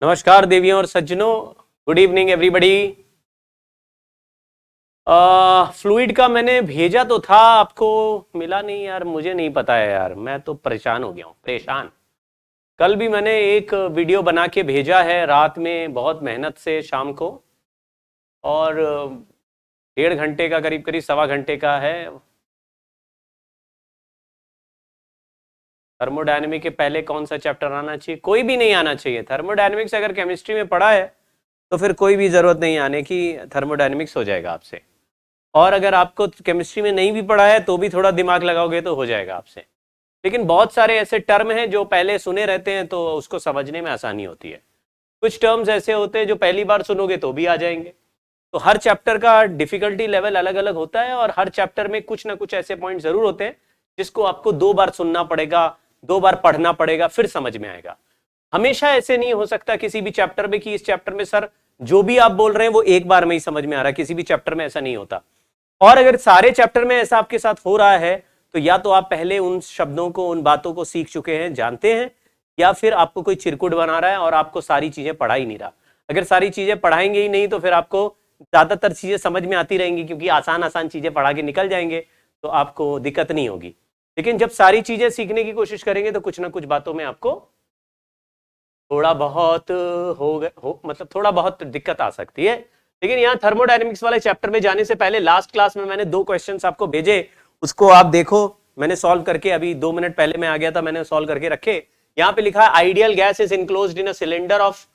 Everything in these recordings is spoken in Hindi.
नमस्कार देवियों और सज्जनों, गुड इवनिंग एवरीबॉडी। फ्लूइड का मैंने भेजा तो था, आपको मिला नहीं यार, मुझे नहीं पता है यार, मैं तो परेशान हो गया हूँ, परेशान। कल भी मैंने एक वीडियो बना के भेजा है रात में बहुत मेहनत से शाम को, और 1.5 घंटे का करीब करीब 1.25 घंटे का है। थर्मोडायनेमिक के पहले कौन सा चैप्टर आना चाहिए? कोई भी नहीं आना चाहिए। थर्मोडायनेमिक्स अगर केमिस्ट्री में पढ़ा है तो फिर कोई भी जरूरत नहीं आने की, थर्मोडायनेमिक्स हो जाएगा आपसे। और अगर आपको केमिस्ट्री में नहीं भी पढ़ा है तो भी थोड़ा दिमाग लगाओगे तो हो जाएगा आपसे। लेकिन बहुत सारे ऐसे टर्म हैं जो पहले सुने रहते हैं तो उसको समझने में आसानी होती है। कुछ टर्म्स ऐसे होते हैं जो पहली बार सुनोगे तो भी आ जाएंगे। तो हर चैप्टर का डिफिकल्टी लेवल अलग अलग होता है, और हर चैप्टर में कुछ ना कुछ ऐसे पॉइंट जरूर होते हैं जिसको आपको 2 बार सुनना पड़ेगा, 2 बार पढ़ना पड़ेगा, फिर समझ में आएगा। हमेशा ऐसे नहीं हो सकता किसी भी चैप्टर में कि इस चैप्टर में सर जो भी आप बोल रहे हैं वो एक बार में ही समझ में आ रहा है। किसी भी चैप्टर में ऐसा नहीं होता। और अगर सारे चैप्टर में ऐसा आपके साथ हो रहा है तो या तो आप पहले उन शब्दों को, उन बातों को सीख चुके हैं, जानते हैं, या फिर आपको कोई चिरकुट बना रहा है और आपको सारी चीजें पढ़ा ही नहीं रहा। अगर सारी चीजें पढ़ाएंगे ही नहीं तो फिर आपको ज्यादातर चीजें समझ में आती रहेंगी, क्योंकि आसान आसान चीजें पढ़ा के निकल जाएंगे तो आपको दिक्कत नहीं होगी। लेकिन जब सारी चीजें सीखने की कोशिश करेंगे तो कुछ ना कुछ बातों में आपको थोड़ा बहुत मतलब थोड़ा बहुत दिक्कत आ सकती है। लेकिन यहाँ थर्मोडायनेमिक्स वाले चैप्टर में जाने से पहले लास्ट क्लास में मैंने 2 क्वेश्चंस आपको भेजे, उसको आप देखो। मैंने सॉल्व करके, अभी 2 मिनट पहले मैं आ गया था, मैंने सॉल्व करके रखे। यहाँ पे लिखा है ideal gas is enclosed in a cylinder of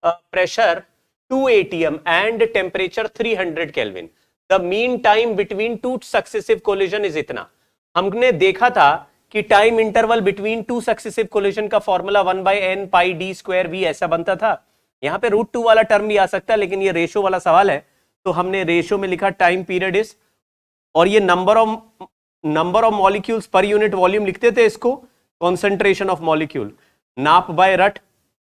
pressure 2 atm and temperature 300 Kelvin. The mean time between 2 successive collision is इतना। हमने देखा था कि time interval between 2 successive collision का formula 1/n pi D square V ऐसा बनता था। यहाँ पे √2 वाला टर्म भी आ सकता है, लेकिन ये रेशो वाला सवाल है तो हमने रेशो में लिखा टाइम पीरियड इज, और ये number of molecules per unit volume लिखते थे इसको, कॉन्सेंट्रेशन ऑफ मॉलिक्यूल, नाप बाय रट,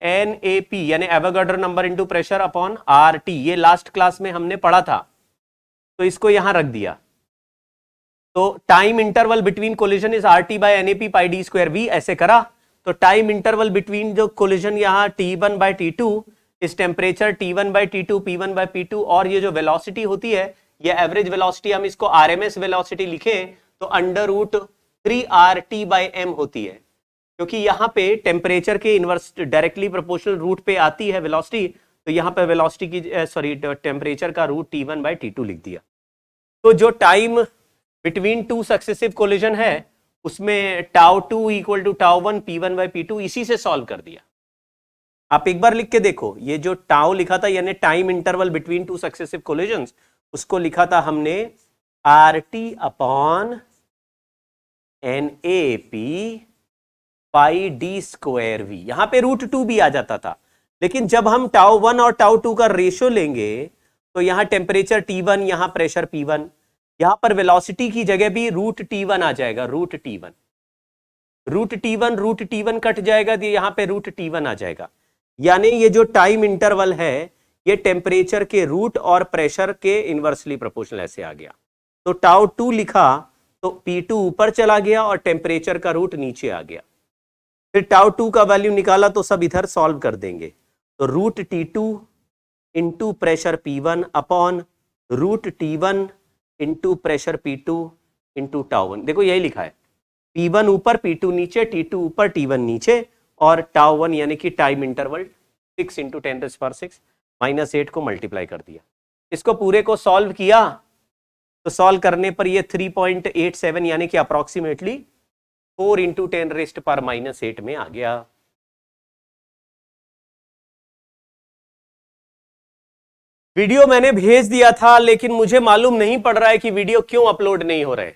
NAP यानी Avogadro number into pressure upon RT। ये लास्ट क्लास में हमने पढ़ा था, तो इसको यहां रख दिया। तो time interval between collision is RT by NAP pi D square v ऐसे करा। तो टाइम इंटरवल बिटवीन जो कोलिजन यहाँ T1 बाय T2 इस temperature T1 bye T2 P1 bye P2, और ये जो वेलोसिटी होती है ये एवरेज वेलोसिटी, हम इसको RMS वेलोसिटी लिखें तो √3RT बाय m होती है, क्योंकि यहाँ पे टेम्परेचर के इनवर्स डायरेक्टली प्रोपोर्शनल रूट पे आती है वेलोसिटी। तो यहाँ पे वेलोसिटी की टेम्परेचर का √T1 बाय T2 लिख दिया। तो जो टाइम बिटवीन 2 सक्सेसिव कोलिजन है उसमें τ2 equal to τ1 P1 bye P2 इसी से सॉल्व कर दिया। आप एक बार लिख के देखो, ये जो टाउ लिखा था यानी time interval between 2 successive collisions, उसको लिखा था हमने RT upon NAP pi D square v. यहां पे √2 भी आ जाता था, लेकिन जब हम τ1 और τ2 का रेशियो लेंगे तो यहां टेम्परेचर T1, यहां प्रेशर P1, यहां पर वेलोसिटी की जगह भी √T1 आ जाएगा। √T1 कट जाएगा तो यहां पे √T1 आ जाएगा। यानी ये जो टाइम इंटरवल है ये टेम्परेचर के रूट और प्रेशर के इनवर्सली प्रोपोर्शनल ऐसे आ गया। तो τ2 लिखा तो P2 ऊपर चला गया और टेम्परेचर का रूट नीचे आ गया। फिर τ2 का वैल्यू निकाला तो सब इधर सॉल्व कर देंगे। तो √T2 into pressure P1 upon √T1 into pressure P2 into τ1। देखो यही लिखा है, P1 ऊपर P2 नीचे, T2 ऊपर T1 नीचे, और τ1 यानी कि टाइम इंटरवल 6 इंटू 10⁻⁶ -8 को मल्टीप्लाई कर दिया। इसको पूरे को सॉल्व किया तो सॉल्व करने पर ये 3.87 यानी कि अप्रोक्सीमेटली 4 इंटू 10⁻⁻8 में आ गया। वीडियो मैंने भेज दिया था, लेकिन मुझे मालूम नहीं पड़ रहा है कि वीडियो क्यों अपलोड नहीं हो रहे।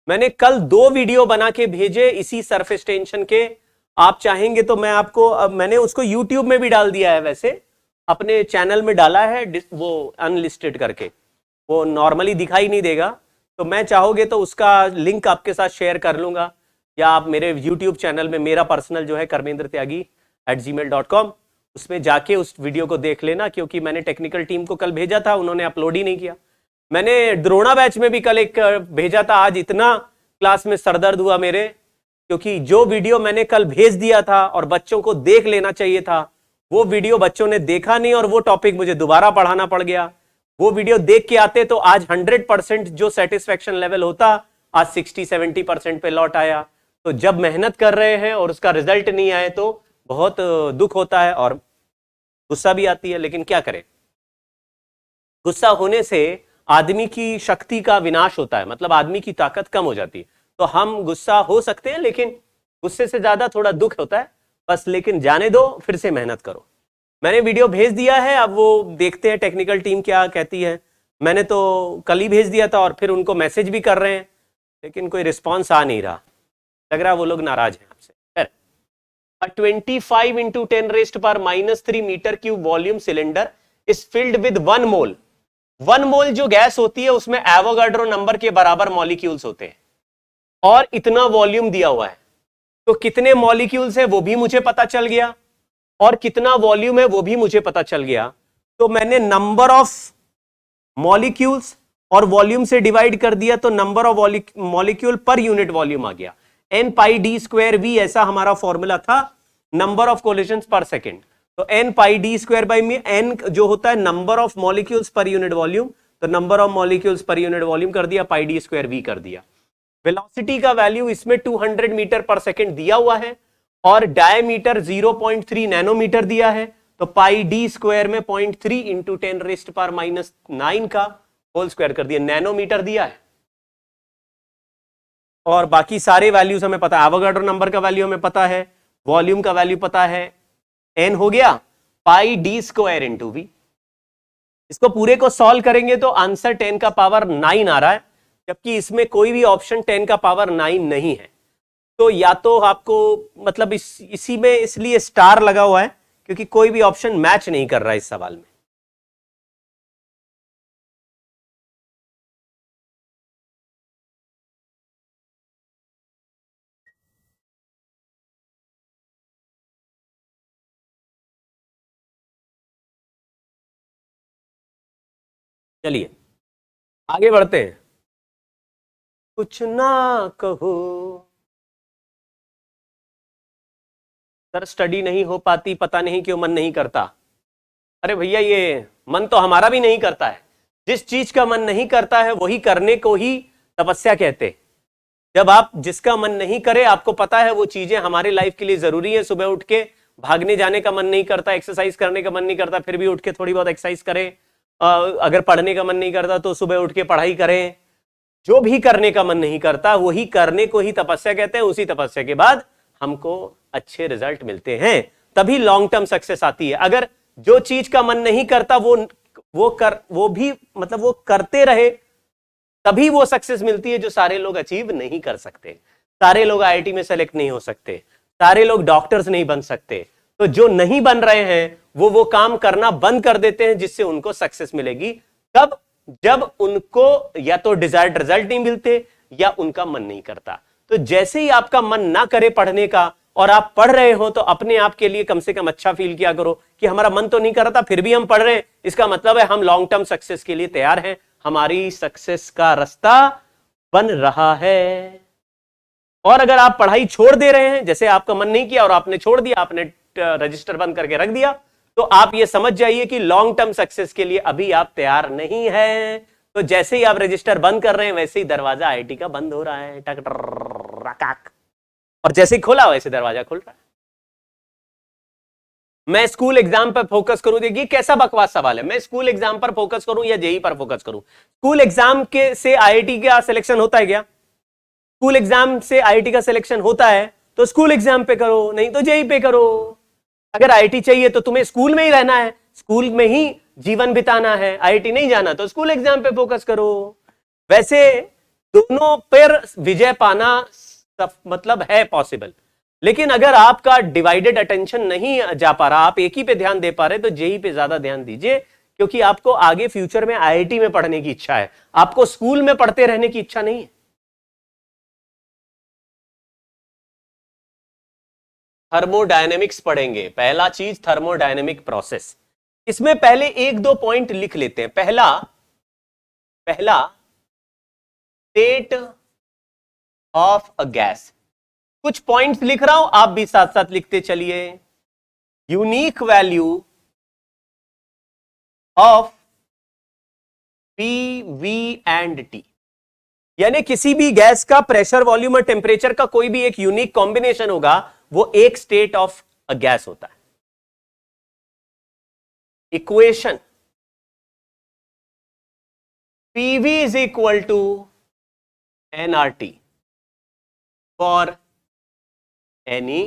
मैंने कल 2 वीडियो बना के भेजे इसी सरफेस टेंशन के। आप चाहेंगे तो मैं आपको, अब मैंने उसको YouTube में भी डाल दिया है, वैसे अपने चैनल में डाला है वो अनलिस्टेड करके, वो नॉर्मली दिखाई नहीं देगा। तो मैं चाहोगे तो उसका लिंक आपके साथ शेयर कर लूंगा, या आप मेरे YouTube चैनल में, मेरा पर्सनल जो है karmendratyagi@gmail.com, उसमें जाके उस वीडियो को देख लेना, क्योंकि मैंने टेक्निकल टीम को कल भेजा था, उन्होंने अपलोड ही नहीं किया। मैंने द्रोणा बैच में भी कल एक भेजा था। आज इतना क्लास में सरदर्द हुआ मेरे, क्योंकि जो वीडियो मैंने कल भेज दिया था और बच्चों को देख लेना चाहिए था, वो वीडियो बच्चों ने देखा नहीं और वो टॉपिक मुझे दोबारा पढ़ाना पड़ गया। वो वीडियो देख के आते तो आज 100% जो सेटिस्फेक्शन लेवल होता आज 60-70% पे लौट आया। तो जब मेहनत कर रहे हैं और उसका रिजल्ट नहीं आए तो बहुत दुख होता है और गुस्सा भी आती है, लेकिन क्या करें, गुस्सा होने से आदमी की शक्ति का विनाश होता है, मतलब आदमी की ताकत कम हो जाती है। तो हम गुस्सा हो सकते हैं लेकिन गुस्से से ज्यादा थोड़ा दुख होता है बस, लेकिन जाने दो, फिर से मेहनत करो। मैंने वीडियो भेज दिया है, अब वो देखते हैं टेक्निकल टीम क्या कहती है। मैंने तो कल ही भेज दिया था और फिर उनको मैसेज भी कर रहे हैं लेकिन कोई रिस्पॉन्स आ नहीं रहा, लग रहा है वो लोग नाराज हैं आपसे। A 25 into 10 raised power -3 metre cube volume cylinder is filled with 1 mole. 1 mole जो गैस होती है उसमें एवोगाड्रो नंबर के बराबर मॉलिक्यूल्स होते हैं और इतना वॉल्यूम दिया हुआ है। तो कितने मॉलिक्यूल्स है वो भी मुझे पता चल गया और कितना वॉल्यूम है वो भी मुझे पता चल गया। तो मैंने नंबर ऑफ मॉलिक्यूल्स और वॉल्यूम से डिवाइड कर दिया तो number of molecule per unit volume आ गया। n pi D square V ऐसा हमारा फॉर्मूला था, number of collisions per second. तो n pi D square by me, n जो होता है number of molecules per unit volume, तो number of molecules per unit volume कर दिया, पाई डी स्क्वायर वी कर दिया। वेलोसिटी का वैल्यू इसमें 200 मीटर पर सेकेंड दिया हुआ है और डायमीटर 0.3 नैनोमीटर दिया है, तो पाई डी स्क्वायर में 0.3 इंटू 10 रेस्ट पावर -9 का होल स्क्वायर कर दिया, नैनोमीटर दिया है। और बाकी सारे वैल्यूज हमें पता है, एवोगाड्रो नंबर का वैल्यू हमें पता है, वॉल्यूम का वैल्यू पता है, n हो गया पाई डी स्क्वायर इंटू वी। इसको पूरे को सॉल्व करेंगे तो आंसर 10 का पावर 9 आ रहा है, जबकि इसमें कोई भी ऑप्शन 10 का पावर 9 नहीं है। तो या तो आपको मतलब इसी में इसलिए स्टार लगा हुआ है क्योंकि कोई भी ऑप्शन मैच नहीं कर रहा है इस सवाल में। चलिए आगे बढ़ते हैं। कुछ ना कहो सर, स्टडी नहीं हो पाती, पता नहीं क्यों मन नहीं करता। अरे भैया ये मन तो हमारा भी नहीं करता है। जिस चीज का मन नहीं करता है वही करने को ही तपस्या कहते। जब आप जिसका मन नहीं करे, आपको पता है वो चीजें हमारे लाइफ के लिए जरूरी है, सुबह उठ के भागने जाने का मन नहीं करता, एक्सरसाइज करने का मन नहीं करता, फिर भी उठ के थोड़ी बहुत एक्सरसाइज करें। अगर पढ़ने का मन नहीं करता तो सुबह उठ के पढ़ाई करें। जो भी करने का मन नहीं करता वही करने को ही तपस्या कहते हैं। उसी तपस्या के बाद हमको अच्छे रिजल्ट मिलते हैं, तभी लॉन्ग टर्म सक्सेस आती है। अगर जो चीज का मन नहीं करता वो भी मतलब वो करते रहे, तभी वो सक्सेस मिलती है जो सारे लोग अचीव नहीं कर सकते। सारे लोग आईआईटी में सेलेक्ट नहीं हो सकते, सारे लोग डॉक्टर्स नहीं बन सकते। तो जो नहीं बन रहे हैं वो काम करना बंद कर देते हैं जिससे उनको सक्सेस मिलेगी। कब? जब उनको या तो डिजायर्ड रिजल्ट नहीं मिलते या उनका मन नहीं करता। तो जैसे ही आपका मन ना करे पढ़ने का और आप पढ़ रहे हो तो अपने आप के लिए कम से कम अच्छा फील किया करो कि हमारा मन तो नहीं कर रहा था फिर भी हम पढ़ रहे हैं, इसका मतलब है हम लॉन्ग टर्म सक्सेस के लिए तैयार हैं, हमारी सक्सेस का रास्ता बन रहा है। और अगर आप पढ़ाई छोड़ दे रहे हैं, जैसे आपका मन नहीं किया और आपने छोड़ दिया, आपने रजिस्टर बंद करके रख दिया, तो आप ये समझ जाइए कि लॉन्ग टर्म सक्सेस के लिए अभी आप तैयार नहीं है। तो जैसे ही आप रजिस्टर बंद कर रहे हैं वैसे ही दरवाजा आईआईटी का बंद हो रहा है, टक टक, और जैसे ही खोला वैसे दरवाजा खुल रहा है। मैं स्कूल एग्जाम पर फोकस करूं, देखिए कैसा बकवास सवाल है, मैं स्कूल एग्जाम पर फोकस करूं या जेई पर फोकस करूं? स्कूल एग्जाम के से आईआईटी का सिलेक्शन होता है क्या? स्कूल एग्जाम से आईआईटी का सिलेक्शन होता है तो स्कूल एग्जाम पे करो, नहीं तो जेई पे करो। अगर आईआईटी चाहिए तो तुम्हें स्कूल में ही रहना है, स्कूल में ही जीवन बिताना है, आईआईटी नहीं जाना तो स्कूल एग्जाम पे फोकस करो। वैसे दोनों पर विजय पाना मतलब है पॉसिबल, लेकिन अगर आपका डिवाइडेड अटेंशन नहीं जा पा रहा, आप एक ही पे ध्यान दे पा रहे, तो जेई पे ज्यादा ध्यान दीजिए, क्योंकि आपको आगे फ्यूचर में आईआईटी में पढ़ने की इच्छा है, आपको स्कूल में पढ़ते रहने की इच्छा नहीं है। थर्मोडायनेमिक्स पढ़ेंगे, पहला चीज थर्मोडायनेमिक प्रोसेस। इसमें पहले एक दो पॉइंट लिख लेते हैं। पहला स्टेट ऑफ अ गैस। कुछ पॉइंट्स लिख रहा हूं, आप भी साथ साथ लिखते चलिए। Unique value of P V and T, यानी किसी भी गैस का प्रेशर, वॉल्यूम और टेम्परेचर का कोई भी एक यूनिक कॉम्बिनेशन होगा, वो एक स्टेट ऑफ अ गैस होता है। Equation PV is equal to NRT for any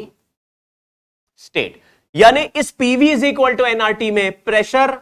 state, यानी इस PV is equal to NRT में प्रेशर,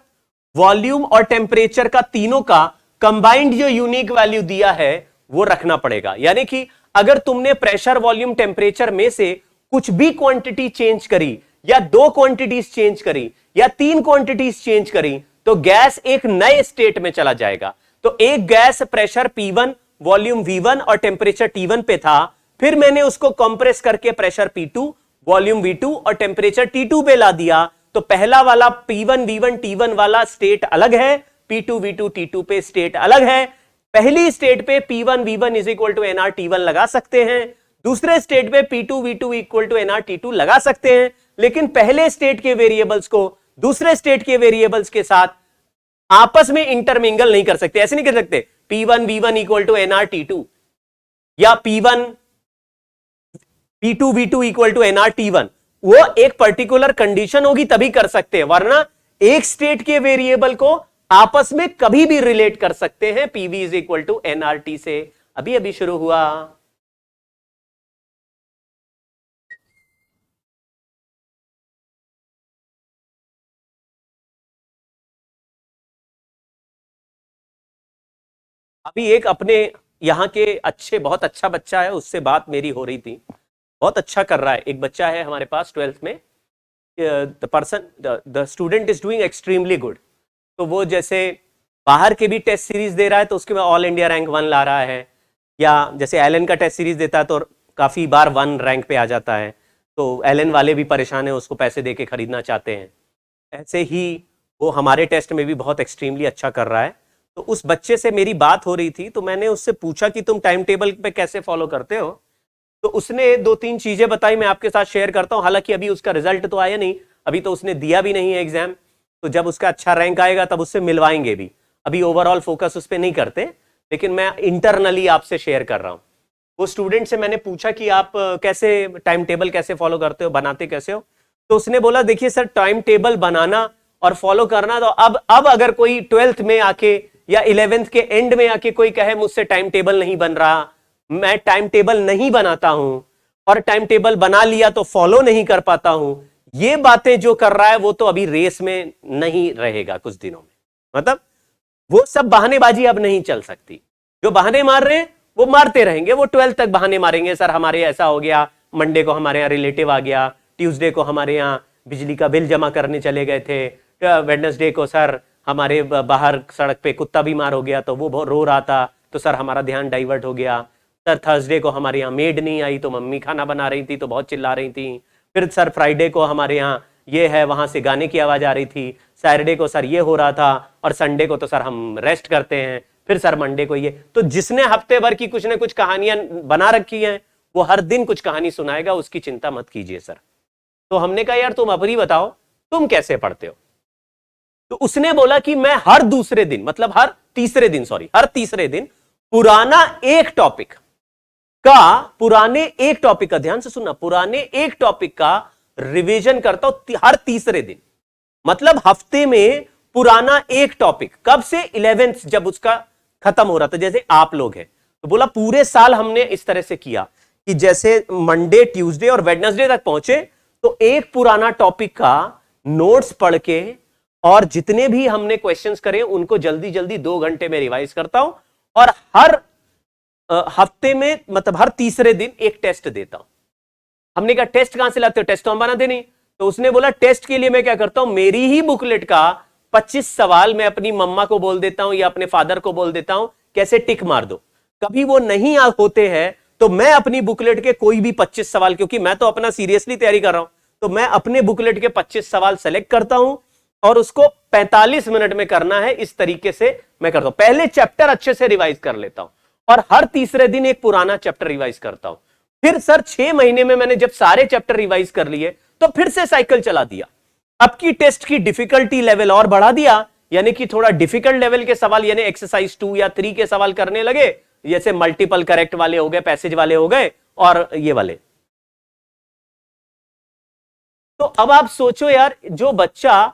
वॉल्यूम और टेम्परेचर का तीनों का कंबाइंड जो यूनिक वैल्यू दिया है वो रखना पड़ेगा। यानी कि अगर तुमने प्रेशर, वॉल्यूम, टेम्परेचर में से कुछ भी क्वांटिटी चेंज करी, या 2 क्वांटिटीज चेंज करी, या 3 क्वांटिटीज चेंज करी, तो गैस एक नए स्टेट में चला जाएगा। तो एक gas pressure P1, volume V1 और टेम्परेचर T1 पे था, फिर मैंने उसको कंप्रेस करके प्रेशर P2, वॉल्यूम V2 और टेम्परेचर T2 पे ला दिया, तो पहला वाला P1, V1, T1 वाला स्टेट अलग है, P2, V2, T2 पे स्टेट अलग है। पहली स्टेट पे P1, V1 is equal to NR T1 लगा सकते हैं, दूसरे स्टेट पे P2, V2 equal to NR T2 लगा सकते हैं, लेकिन पहले स्टेट के वेरिएबल्स को दूसरे स्टेट के वेरिएबल्स के साथ आपस में इंटरमिंगल नहीं कर सकते। ऐसे नहीं कर सकते P1, V1 equal to NR T2 या P1, P2, V2 equal to NR T1, वो एक पर्टिकुलर कंडीशन होगी तभी कर सकते हैं, वरना एक स्टेट के वेरिएबल को आपस में कभी भी रिलेट कर सकते हैं। PV is equal to NRT से अभी अभी शुरू हुआ। अभी एक अपने यहाँ के अच्छे, बहुत अच्छा बच्चा है, उससे बात मेरी हो रही थी, बहुत अच्छा कर रहा है। एक बच्चा है हमारे पास 12th में, the student is doing extremely good. तो वो जैसे बाहर के भी टेस्ट सीरीज दे रहा है तो उसके में ऑल इंडिया रैंक 1 ला रहा है, या जैसे एलन का टेस्ट सीरीज देता है तो काफी बार 1 रैंक पे आ जाता है, तो एलन वाले भी परेशान है, उसको पैसे दे के खरीदना चाहते हैं। ऐसे ही वो हमारे टेस्ट में भी बहुत एक्सट्रीमली अच्छा कर रहा है। तो उस बच्चे से मेरी बात हो रही थी, तो मैंने उससे पूछा कि तुम टाइम टेबल पे कैसे फॉलो करते हो, तो उसने 2-3 चीजें बताई, मैं आपके साथ शेयर करता हूं। हालांकि अभी उसका रिजल्ट तो आया नहीं, अभी तो उसने दिया भी नहीं है एग्जाम, तो जब उसका अच्छा रैंक आएगा तब उससे मिलवाएंगे भी। अभी ओवरऑल फोकस उस पर नहीं करते, लेकिन मैं इंटरनली आपसे शेयर कर रहा हूं। वो स्टूडेंट से मैंने पूछा कि आप कैसे टाइम टेबल कैसे फॉलो करते हो, बनाते कैसे हो, तो उसने बोला देखिए सर, टाइम टेबल बनाना और फॉलो करना तो अब अगर कोई 12th में आके या 11th के एंड में आके कोई कहे मुझसे टाइम टेबल नहीं बन रहा, मैं टाइम टेबल नहीं बनाता हूं और टाइम टेबल बना लिया तो फॉलो नहीं कर पाता हूं, ये बातें जो कर रहा है वो तो अभी रेस में नहीं रहेगा कुछ दिनों में। मतलब वो सब बहानेबाजी अब नहीं चल सकती। जो बहाने मार रहे हैं वो मारते रहेंगे, वो 12th तक बहाने मारेंगे, सर हमारे ऐसा हो गया, मंडे को हमारे यहाँ रिलेटिव आ गया, ट्यूसडे को हमारे यहाँ बिजली का बिल जमा करने चले गए थे, वेडनेसडे को सर हमारे बाहर सड़क पे कुत्ता बीमार हो गया तो वो रो रहा था तो सर हमारा ध्यान डाइवर्ट हो गया, सर थर्सडे को हमारे यहाँ मेड नहीं आई तो मम्मी खाना बना रही थी तो बहुत चिल्ला रही थी, फिर सर फ्राइडे को हमारे यहाँ ये है, वहां से गाने की आवाज आ रही थी, सैटरडे को सर ये हो रहा था, और संडे को तो सर हम रेस्ट करते हैं, फिर सर मंडे को ये। तो जिसने हफ्ते भर की कुछ ना कुछ कहानियां बना रखी हैं वो हर दिन कुछ कहानी सुनाएगा, उसकी चिंता मत कीजिए सर। तो हमने कहा यार तुम अपनी बताओ तुम कैसे पढ़ते हो, तो उसने बोला कि मैं हर दूसरे दिन, मतलब हर तीसरे दिन पुराने एक टॉपिक का, ध्यान से सुनना, पुराने एक टॉपिक का रिवीजन करता हूं हर तीसरे दिन। मतलब हफ्ते में पुराना एक टॉपिक, कब से 11th जब उसका खत्म हो रहा था, जैसे आप लोग हैं, तो बोला पूरे साल हमने इस तरह से किया कि जैसे मंडे, ट्यूसडे और वेडनेसडे तक पहुंचे तो एक पुराना टॉपिक का नोट्स पढ़ के और जितने भी हमने क्वेश्चंस करे उनको जल्दी जल्दी 2 घंटे में रिवाइज करता हूं, और हर हफ्ते में, मतलब हर तीसरे दिन एक टेस्ट देता हूं। हमने कहा टेस्ट कहां से लाते हो, टेस्ट तो हम बनाते नहीं। तो उसने बोला टेस्ट के लिए मैं क्या करता हूं, मेरी ही बुकलेट का 25 सवाल मैं अपनी मम्मा को बोल देता हूं या अपने फादर को बोल देता हूं, कैसे टिक मार दो। कभी वो नहीं होते हैं तो मैं अपनी बुकलेट के कोई भी 25 सवाल, क्योंकि मैं तो अपना सीरियसली तैयारी कर रहा हूं, तो मैं अपने बुकलेट के 25 सवाल सेलेक्ट करता हूं और उसको 45 मिनट में करना है, इस तरीके से मैं करता हूं। पहले चैप्टर अच्छे से रिवाइज कर लेता हूं और हर तीसरे दिन एक पुराना चैप्टर रिवाइज करता हूं। फिर सर 6 महीने में मैंने जब सारे चैप्टर रिवाइज कर लिए तो फिर से साइकिल चला दिया। अब की टेस्ट की डिफिकल्टी लेवल और बढ़ा दिया, यानी कि थोड़ा डिफिकल्ट लेवल के सवाल यानी एक्सरसाइज 2 या 3 के सवाल करने लगे, जैसे मल्टीपल करेक्ट वाले हो गए, पैसेज वाले हो गए और ये वाले। तो अब आप सोचो यार, जो बच्चा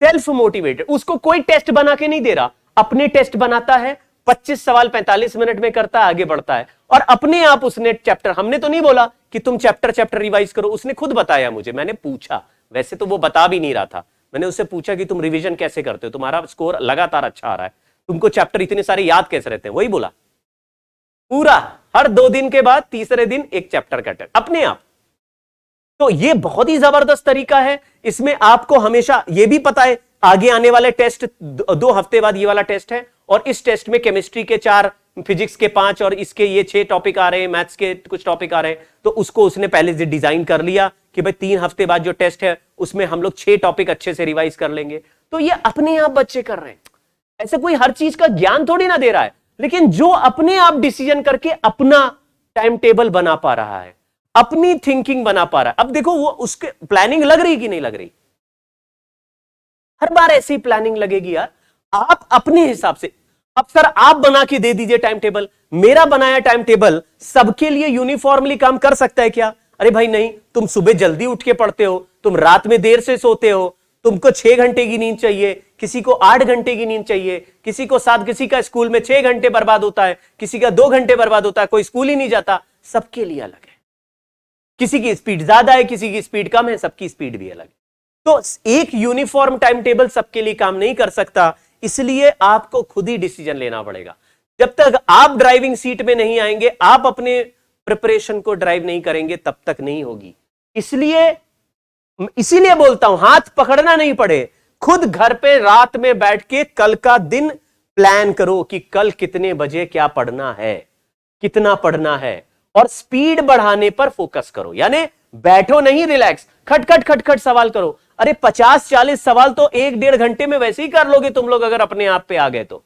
सेल्फ मोटिवेटेड, उसको कोई टेस्ट बना के नहीं दे रहा, अपने टेस्ट बनाता है, 25 सवाल 45 मिनट में करता है, आगे बढ़ता है, और अपने आप उसने चैप्टर, हमने तो नहीं बोला कि तुम चैप्टर रिवाइज करो, उसने खुद बताया मुझे, मैंने पूछा, वैसे तो वो बता भी नहीं रहा था, मैंने उससे पूछा कि तुम रिवीजन कैसे करते हो, तुम्हारा स्कोर लगातार अच्छा आ रहा है, तुमको चैप्टर इतने सारे याद कैसे रहते हैं, वही बोला, पूरा हर 2 दिन के बाद तीसरे दिन एक चैप्टर का टेस्ट अपने आप। तो ये बहुत ही जबरदस्त तरीका है, इसमें आपको हमेशा ये भी पता है आगे आने वाले टेस्ट 2 हफ्ते बाद ये वाला टेस्ट है, और इस टेस्ट में केमिस्ट्री के 4, फिजिक्स के 5 और इसके ये 6 टॉपिक आ रहे हैं, मैथ्स के कुछ टॉपिक आ रहे हैं, तो उसको उसने पहले से डिजाइन कर लिया कि भाई 3 हफ्ते बाद जो टेस्ट है उसमें हम लोग 6 टॉपिक अच्छे से रिवाइज कर लेंगे। तो ये अपने आप बच्चे कर रहे हैं, ऐसे कोई हर चीज का ज्ञान थोड़ी ना दे रहा है, लेकिन जो अपने आप डिसीजन करके अपना टाइम टेबल बना पा रहा है, अपनी थिंकिंग बना पा रहा है। अब देखो वो उसके प्लानिंग लग रही कि नहीं लग रही, हर बार ऐसी प्लानिंग लगेगी यार, आप अपने हिसाब से। अब सर आप बना के दे दीजिए टाइम टेबल, मेरा बनाया टाइम टेबल सबके लिए यूनिफॉर्मली काम कर सकता है क्या? अरे भाई नहीं, तुम सुबह जल्दी उठ के पढ़ते हो, तुम रात में देर से सोते हो, तुमको 6 घंटे की नींद चाहिए, किसी को 8 घंटे की नींद चाहिए, किसी को 7, किसी का स्कूल में 6 घंटे बर्बाद होता है, किसी का 2 घंटे बर्बाद होता है, कोई स्कूल ही नहीं जाता, सबके लिए अलग है। किसी की स्पीड ज्यादा है, किसी की स्पीड कम है, सबकी स्पीड भी अलग है। तो एक यूनिफॉर्म टाइम टेबल सबके लिए काम नहीं कर सकता, इसलिए आपको खुद ही डिसीजन लेना पड़ेगा। जब तक आप ड्राइविंग सीट में नहीं आएंगे, आप अपने प्रिपरेशन को ड्राइव नहीं करेंगे, तब तक नहीं होगी। इसीलिए बोलता हूं, हाथ पकड़ना नहीं पड़े, खुद घर पे रात में बैठ के कल का दिन प्लान करो कि कल कितने बजे क्या पढ़ना है, कितना पढ़ना है, और स्पीड बढ़ाने पर फोकस करो। यानी बैठो नहीं, रिलैक्स, खटखट खटखट सवाल करो। अरे 50-40 सवाल तो 1-1.5 घंटे में वैसे ही कर लोगे तुम लोग, अगर अपने आप पे आ गए तो।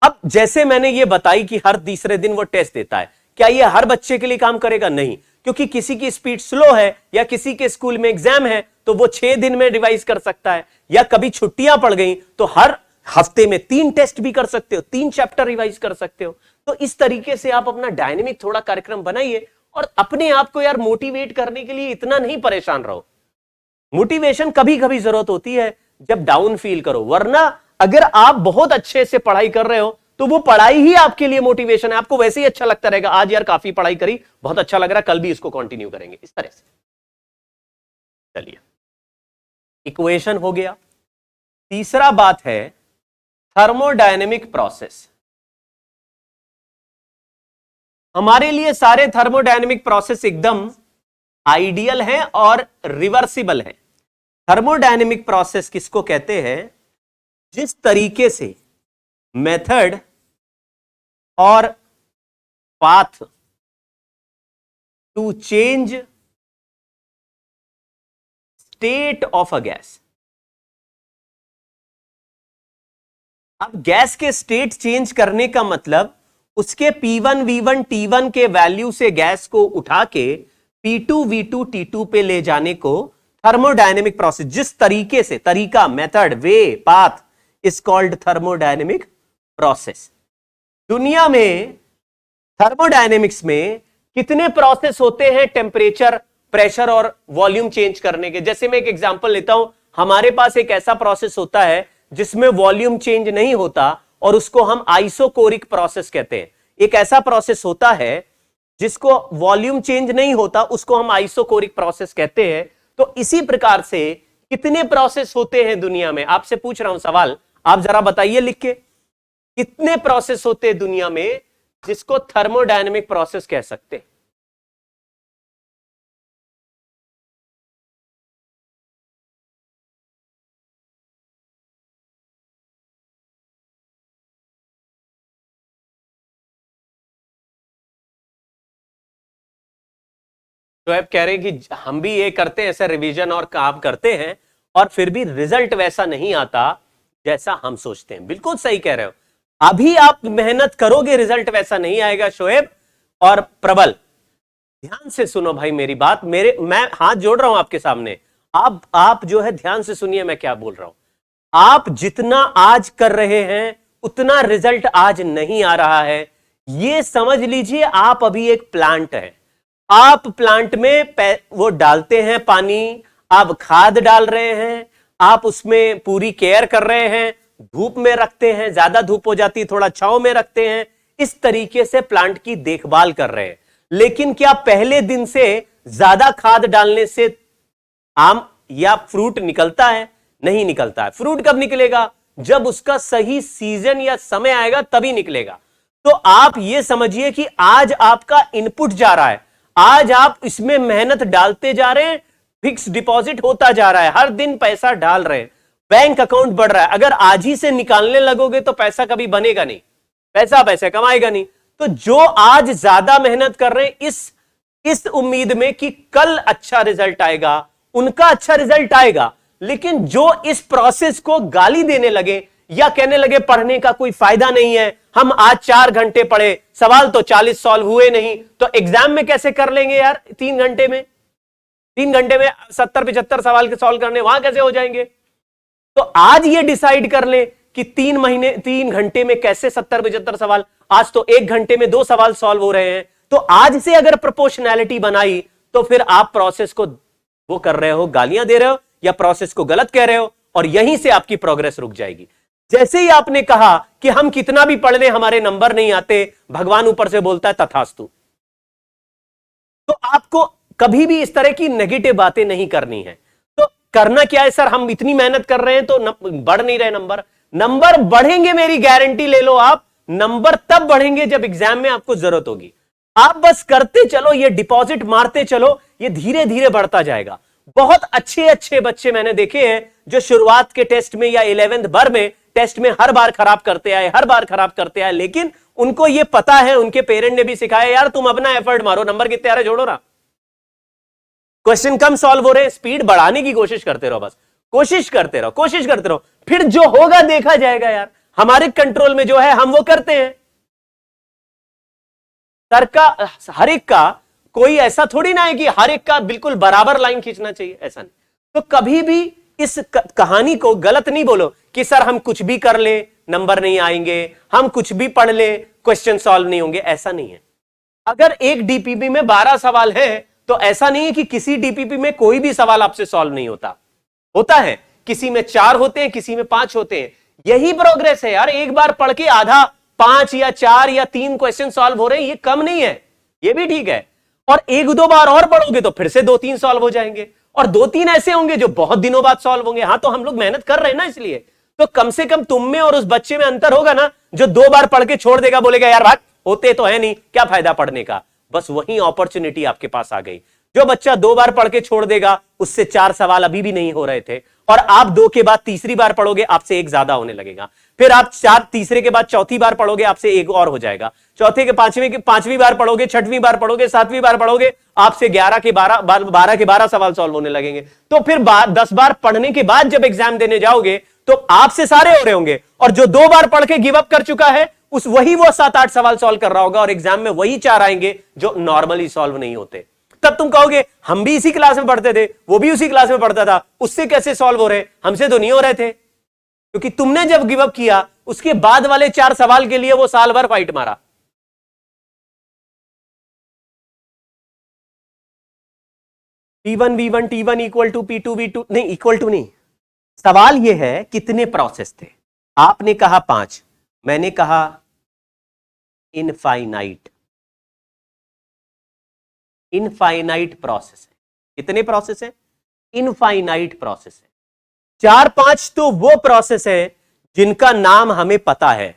अब जैसे मैंने ये बताई कि हर तीसरे दिन वो टेस्ट देता है, क्या ये हर बच्चे के लिए काम करेगा? नहीं, क्योंकि किसी की स्पीड स्लो है या किसी के स्कूल में एग्जाम है तो वो 6 दिन में रिवाइज कर सकता है, या कभी छुट्टियां पड़ गई तो हर हफ्ते में 3 टेस्ट भी कर सकते हो, 3 चैप्टर रिवाइज कर सकते हो। तो इस तरीके से आप अपना डायनेमिक थोड़ा कार्यक्रम बनाइए, और अपने आप को यार मोटिवेट करने के लिए इतना नहीं परेशान रहो। मोटिवेशन कभी कभी जरूरत होती है जब डाउन फील करो, वरना अगर आप बहुत अच्छे से पढ़ाई कर रहे हो तो वो पढ़ाई ही आपके लिए मोटिवेशन है, आपको वैसे ही अच्छा लगता रहेगा, आज यार काफी पढ़ाई करी, बहुत अच्छा लग रहा है, कल भी इसको कंटिन्यू करेंगे, इस तरह से। चलिए, इक्वेशन हो गया। तीसरा बात है थर्मोडायनेमिक प्रोसेस। हमारे लिए सारे थर्मोडायनेमिक प्रोसेस एकदम आइडियल है और रिवर्सिबल है। थर्मोडायनेमिक प्रोसेस किसको कहते हैं? जिस तरीके से मेथड और path to change state of a gas. अब गैस के स्टेट चेंज करने का मतलब उसके P1 V1 T1 के वैल्यू से गैस को उठा के P2 V2 T2 पे ले जाने को थर्मोडायनेमिक प्रोसेस, जिस तरीके से, तरीका, method, way, path is called thermodynamic process. दुनिया में थर्मोडायनेमिक्स में कितने प्रोसेस होते हैं टेम्परेचर, प्रेशर और वॉल्यूम चेंज करने के? जैसे मैं एक एग्जांपल लेता हूं, हमारे पास एक ऐसा प्रोसेस होता है जिसमें वॉल्यूम चेंज नहीं होता और उसको हम आइसोकोरिक प्रोसेस कहते हैं। एक ऐसा प्रोसेस होता है जिसको वॉल्यूम चेंज नहीं होता, उसको हम आइसोकोरिक प्रोसेस कहते हैं। तो इसी प्रकार से कितने प्रोसेस होते हैं दुनिया में? आपसे पूछ रहा हूं सवाल, आप जरा बताइए लिख के, कितने प्रोसेस होते हैं दुनिया में जिसको थर्मोडायनेमिक प्रोसेस कह सकते हैं? तो आप कह रहे हैं कि हम भी ये करते हैं, ऐसे रिवीजन और काम करते हैं, और फिर भी रिजल्ट वैसा नहीं आता जैसा हम सोचते हैं। बिल्कुल सही कह रहे हो, अभी आप मेहनत करोगे रिजल्ट वैसा नहीं आएगा शोएब और प्रबल। ध्यान से सुनो भाई मेरी बात, मैं हाथ जोड़ रहा हूं आपके सामने, आप जो है ध्यान से सुनिए मैं क्या बोल रहा हूं। आप जितना आज कर रहे हैं उतना रिजल्ट आज नहीं आ रहा है, ये समझ लीजिए। आप अभी एक प्लांट है, आप प्लांट में वो डालते हैं पानी, आप खाद डाल रहे हैं, आप उसमें पूरी केयर कर रहे हैं, धूप में रखते हैं, ज्यादा धूप हो जाती है थोड़ा छांव में रखते हैं, इस तरीके से प्लांट की देखभाल कर रहे हैं। लेकिन क्या पहले दिन से ज्यादा खाद डालने से आम या फ्रूट निकलता है? नहीं निकलता है। फ्रूट कब निकलेगा? जब उसका सही सीजन या समय आएगा तभी निकलेगा। तो आप ये समझिए कि आज आपका इनपुट जा रहा है, आज आप इसमें मेहनत डालते जा रहे हैं, फिक्स डिपॉजिट होता जा रहा है, हर दिन पैसा डाल रहे हैं, बैंक अकाउंट बढ़ रहा है। अगर आज ही से निकालने लगोगे तो पैसा कभी बनेगा नहीं, पैसा कमाएगा नहीं। तो जो आज ज्यादा मेहनत कर रहे हैं इस उम्मीद में कि कल अच्छा रिजल्ट आएगा, उनका अच्छा रिजल्ट आएगा। लेकिन जो इस प्रोसेस को गाली देने लगे या कहने लगे पढ़ने का कोई फायदा नहीं है, हम आज 4 घंटे पढ़े, सवाल तो 40 सॉल्व हुए नहीं, तो एग्जाम में कैसे कर लेंगे यार? 3 घंटे में 70-75 सवाल के सॉल्व करने, वहां कैसे हो जाएंगे? तो आज ये डिसाइड कर ले कि 3 घंटे में कैसे 70-75 सवाल। आज तो 1 घंटे में 2 सवाल सॉल्व हो रहे हैं। तो आज से अगर प्रोपोर्शनैलिटी बनाई तो फिर आप प्रोसेस को वो कर रहे हो, गालियां दे रहे हो या प्रोसेस को गलत कह रहे हो, और यहीं से आपकी प्रोग्रेस रुक जाएगी। जैसे ही आपने कहा कि हम कितना भी पढ़ लें हमारे नंबर नहीं आते, भगवान ऊपर से बोलता है तथास्तु। तो आपको कभी भी इस तरह की नेगेटिव बातें नहीं करनी है। तो करना क्या है? सर हम इतनी मेहनत कर रहे हैं तो बढ़ नहीं रहे नंबर बढ़ेंगे, मेरी गारंटी ले लो आप। नंबर तब बढ़ेंगे जब एग्जाम में आपको जरूरत होगी। आप बस करते चलो, ये डिपॉजिट मारते चलो, ये धीरे धीरे बढ़ता जाएगा। बहुत अच्छे अच्छे बच्चे मैंने देखे हैं जो शुरुआत के टेस्ट में या 11th भर में टेस्ट में हर बार खराब करते आए, लेकिन उनको ये पता है, उनके पेरेंट ने भी सिखाया यार तुम अपना एफर्ट मारो, नंबर कितने आ रहे जोड़ो ना, क्वेश्चन कम सॉल्व हो रहे, स्पीड बढ़ाने की कोशिश करते रहो, बस कोशिश करते रहो, फिर जो होगा देखा जाएगा यार। हमारे कंट्रोल में जो है हम वो करते हैं। सर का हर एक का कोई ऐसा थोड़ी ना है कि हर एक का बिल्कुल बराबर लाइन खींचना चाहिए, ऐसा नहीं। तो कभी भी इस कहानी को गलत नहीं बोलो कि सर हम कुछ भी कर ले नंबर नहीं आएंगे, हम कुछ भी पढ़ ले क्वेश्चन सॉल्व नहीं होंगे, ऐसा नहीं है। अगर एक डीपीपी में 12 सवाल है तो ऐसा नहीं है कि किसी डीपीपी में कोई भी सवाल आपसे सॉल्व नहीं होता है। किसी में 4 होते हैं, किसी में 5 होते हैं। यही प्रोग्रेस है यार। एक बार पढ़ के आधा 5 या 4 या 3 क्वेश्चन सॉल्व हो रहे हैं, ये कम नहीं है, ये भी ठीक है। और 1-2 बार और पढ़ोगे तो फिर से 2-3 सॉल्व हो जाएंगे, और 2-3 ऐसे होंगे जो बहुत दिनों बाद सॉल्व होंगे। हाँ, तो हम लोग मेहनत कर रहे हैं ना, इसलिए तो कम से कम तुम में और उस बच्चे में अंतर होगा ना, जो 2 बार पढ़ के छोड़ देगा, बोलेगा यार भाग, होते तो है नहीं, क्या फायदा पढ़ने का। बस वही अपॉर्चुनिटी आपके पास आ गई। जो बच्चा 2 बार पढ़ के छोड़ देगा, उससे 4 सवाल अभी भी नहीं हो रहे थे, और आप 2 के बाद तीसरी बार पढ़ोगे, आपसे 1 ज्यादा होने लगेगा। फिर आप तीसरे के बाद चौथी बार पढ़ोगे, आपसे 1 और हो जाएगा। चौथे के पांचवी बार पढ़ोगे, छठवीं बार पढ़ोगे, 7वीं बार पढ़ोगे, आपसे 11 के 12 सवाल सॉल्व होने लगेंगे। तो फिर 10 बार पढ़ने के बाद जब एग्जाम देने जाओगे तो आपसे सारे हो रहे होंगे, और जो 2 बार पढ़ के गिव अप कर चुका है वही वो 7-8 सवाल सॉल्व कर रहा होगा, और एग्जाम में वही 4 आएंगे जो नॉर्मली सॉल्व नहीं होते। तब तुम कहोगे हम भी इसी क्लास में पढ़ते थे, वो भी उसी क्लास में पढ़ता था, उससे कैसे सॉल्व हो रहे, हमसे तो नहीं हो रहे थे। क्योंकि तुमने जब गिव अप किया उसके बाद वाले 4 सवाल के लिए वो साल भर फाइट मारा। P1 V1 T1 equal to P2 V2 नहीं, इक्वल टू नहीं। सवाल यह है कितने प्रोसेस थे। आपने कहा 5, मैंने कहा इनफाइनाइट प्रोसेस है। कितने प्रोसेस है? इनफाइनाइट प्रोसेस है। 4-5 तो वो प्रोसेस है जिनका नाम हमें पता है,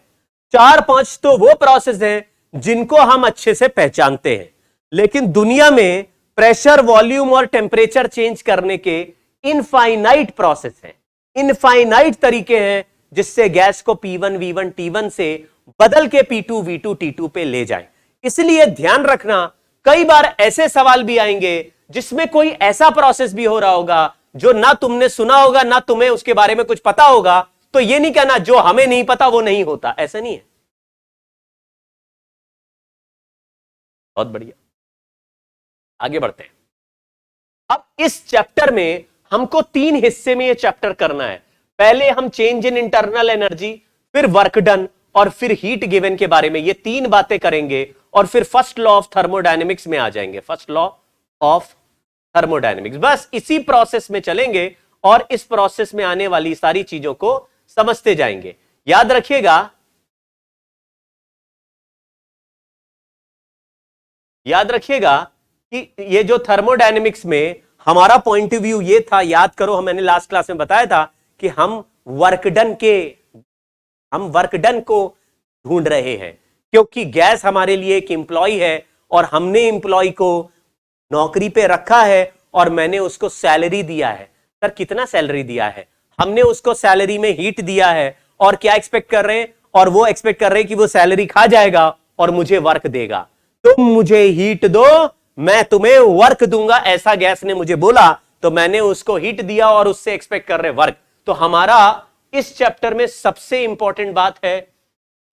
4-5 तो वो प्रोसेस है जिनको हम अच्छे से पहचानते हैं। लेकिन दुनिया में प्रेशर, वॉल्यूम और टेम्परेचर चेंज करने के इनफाइनाइट प्रोसेस है, इनफाइनाइट तरीके हैं जिससे गैस को P1 V1 T1 से बदल के P2 V2 T2 पे ले जाए। इसलिए ध्यान रखना, कई बार ऐसे सवाल भी आएंगे जिसमें कोई ऐसा प्रोसेस भी हो रहा होगा जो ना तुमने सुना होगा, ना तुम्हें उसके बारे में कुछ पता होगा। तो ये नहीं कहना जो हमें नहीं पता वो नहीं होता, ऐसा नहीं है। बहुत बढ़िया। आगे बढ़ते हैं। अब इस चैप्टर में हमको 3 हिस्से में ये चैप्टर करना है। पहले हम चेंज इन इंटरनल एनर्जी, फिर वर्क डन और फिर हीट गिवन के बारे में ये 3 बातें करेंगे और फिर फर्स्ट लॉ ऑफ थर्मोडायनेमिक्स में आ जाएंगे। फर्स्ट लॉ ऑफ थर्मोडायनेमिक्स, बस इसी प्रोसेस में चलेंगे और इस प्रोसेस में आने वाली सारी चीजों को समझते जाएंगे। याद रखिएगा, याद रखिएगा कि ये जो थर्मोडायनेमिक्स में हमारा पॉइंट ऑफ व्यू ये था, याद करो मैंने लास्ट क्लास में बताया था कि हम वर्क डन को ढूंढ रहे हैं, क्योंकि गैस हमारे लिए एक एम्प्लॉय है और हमने एम्प्लॉय को नौकरी पे रखा है और मैंने उसको सैलरी दिया है। सर कितना सैलरी दिया है? हमने उसको सैलरी में हीट दिया है और क्या एक्सपेक्ट कर रहे हैं, और वो एक्सपेक्ट कर रहे हैं कि वो सैलरी खा जाएगा और मुझे वर्क देगा। तुम मुझे हीट दो, मैं तुम्हें वर्क दूंगा, ऐसा गैस ने मुझे बोला, तो मैंने उसको हीट दिया और उससे एक्सपेक्ट कर रहे वर्क। तो हमारा इस चैप्टर में सबसे इंपॉर्टेंट बात है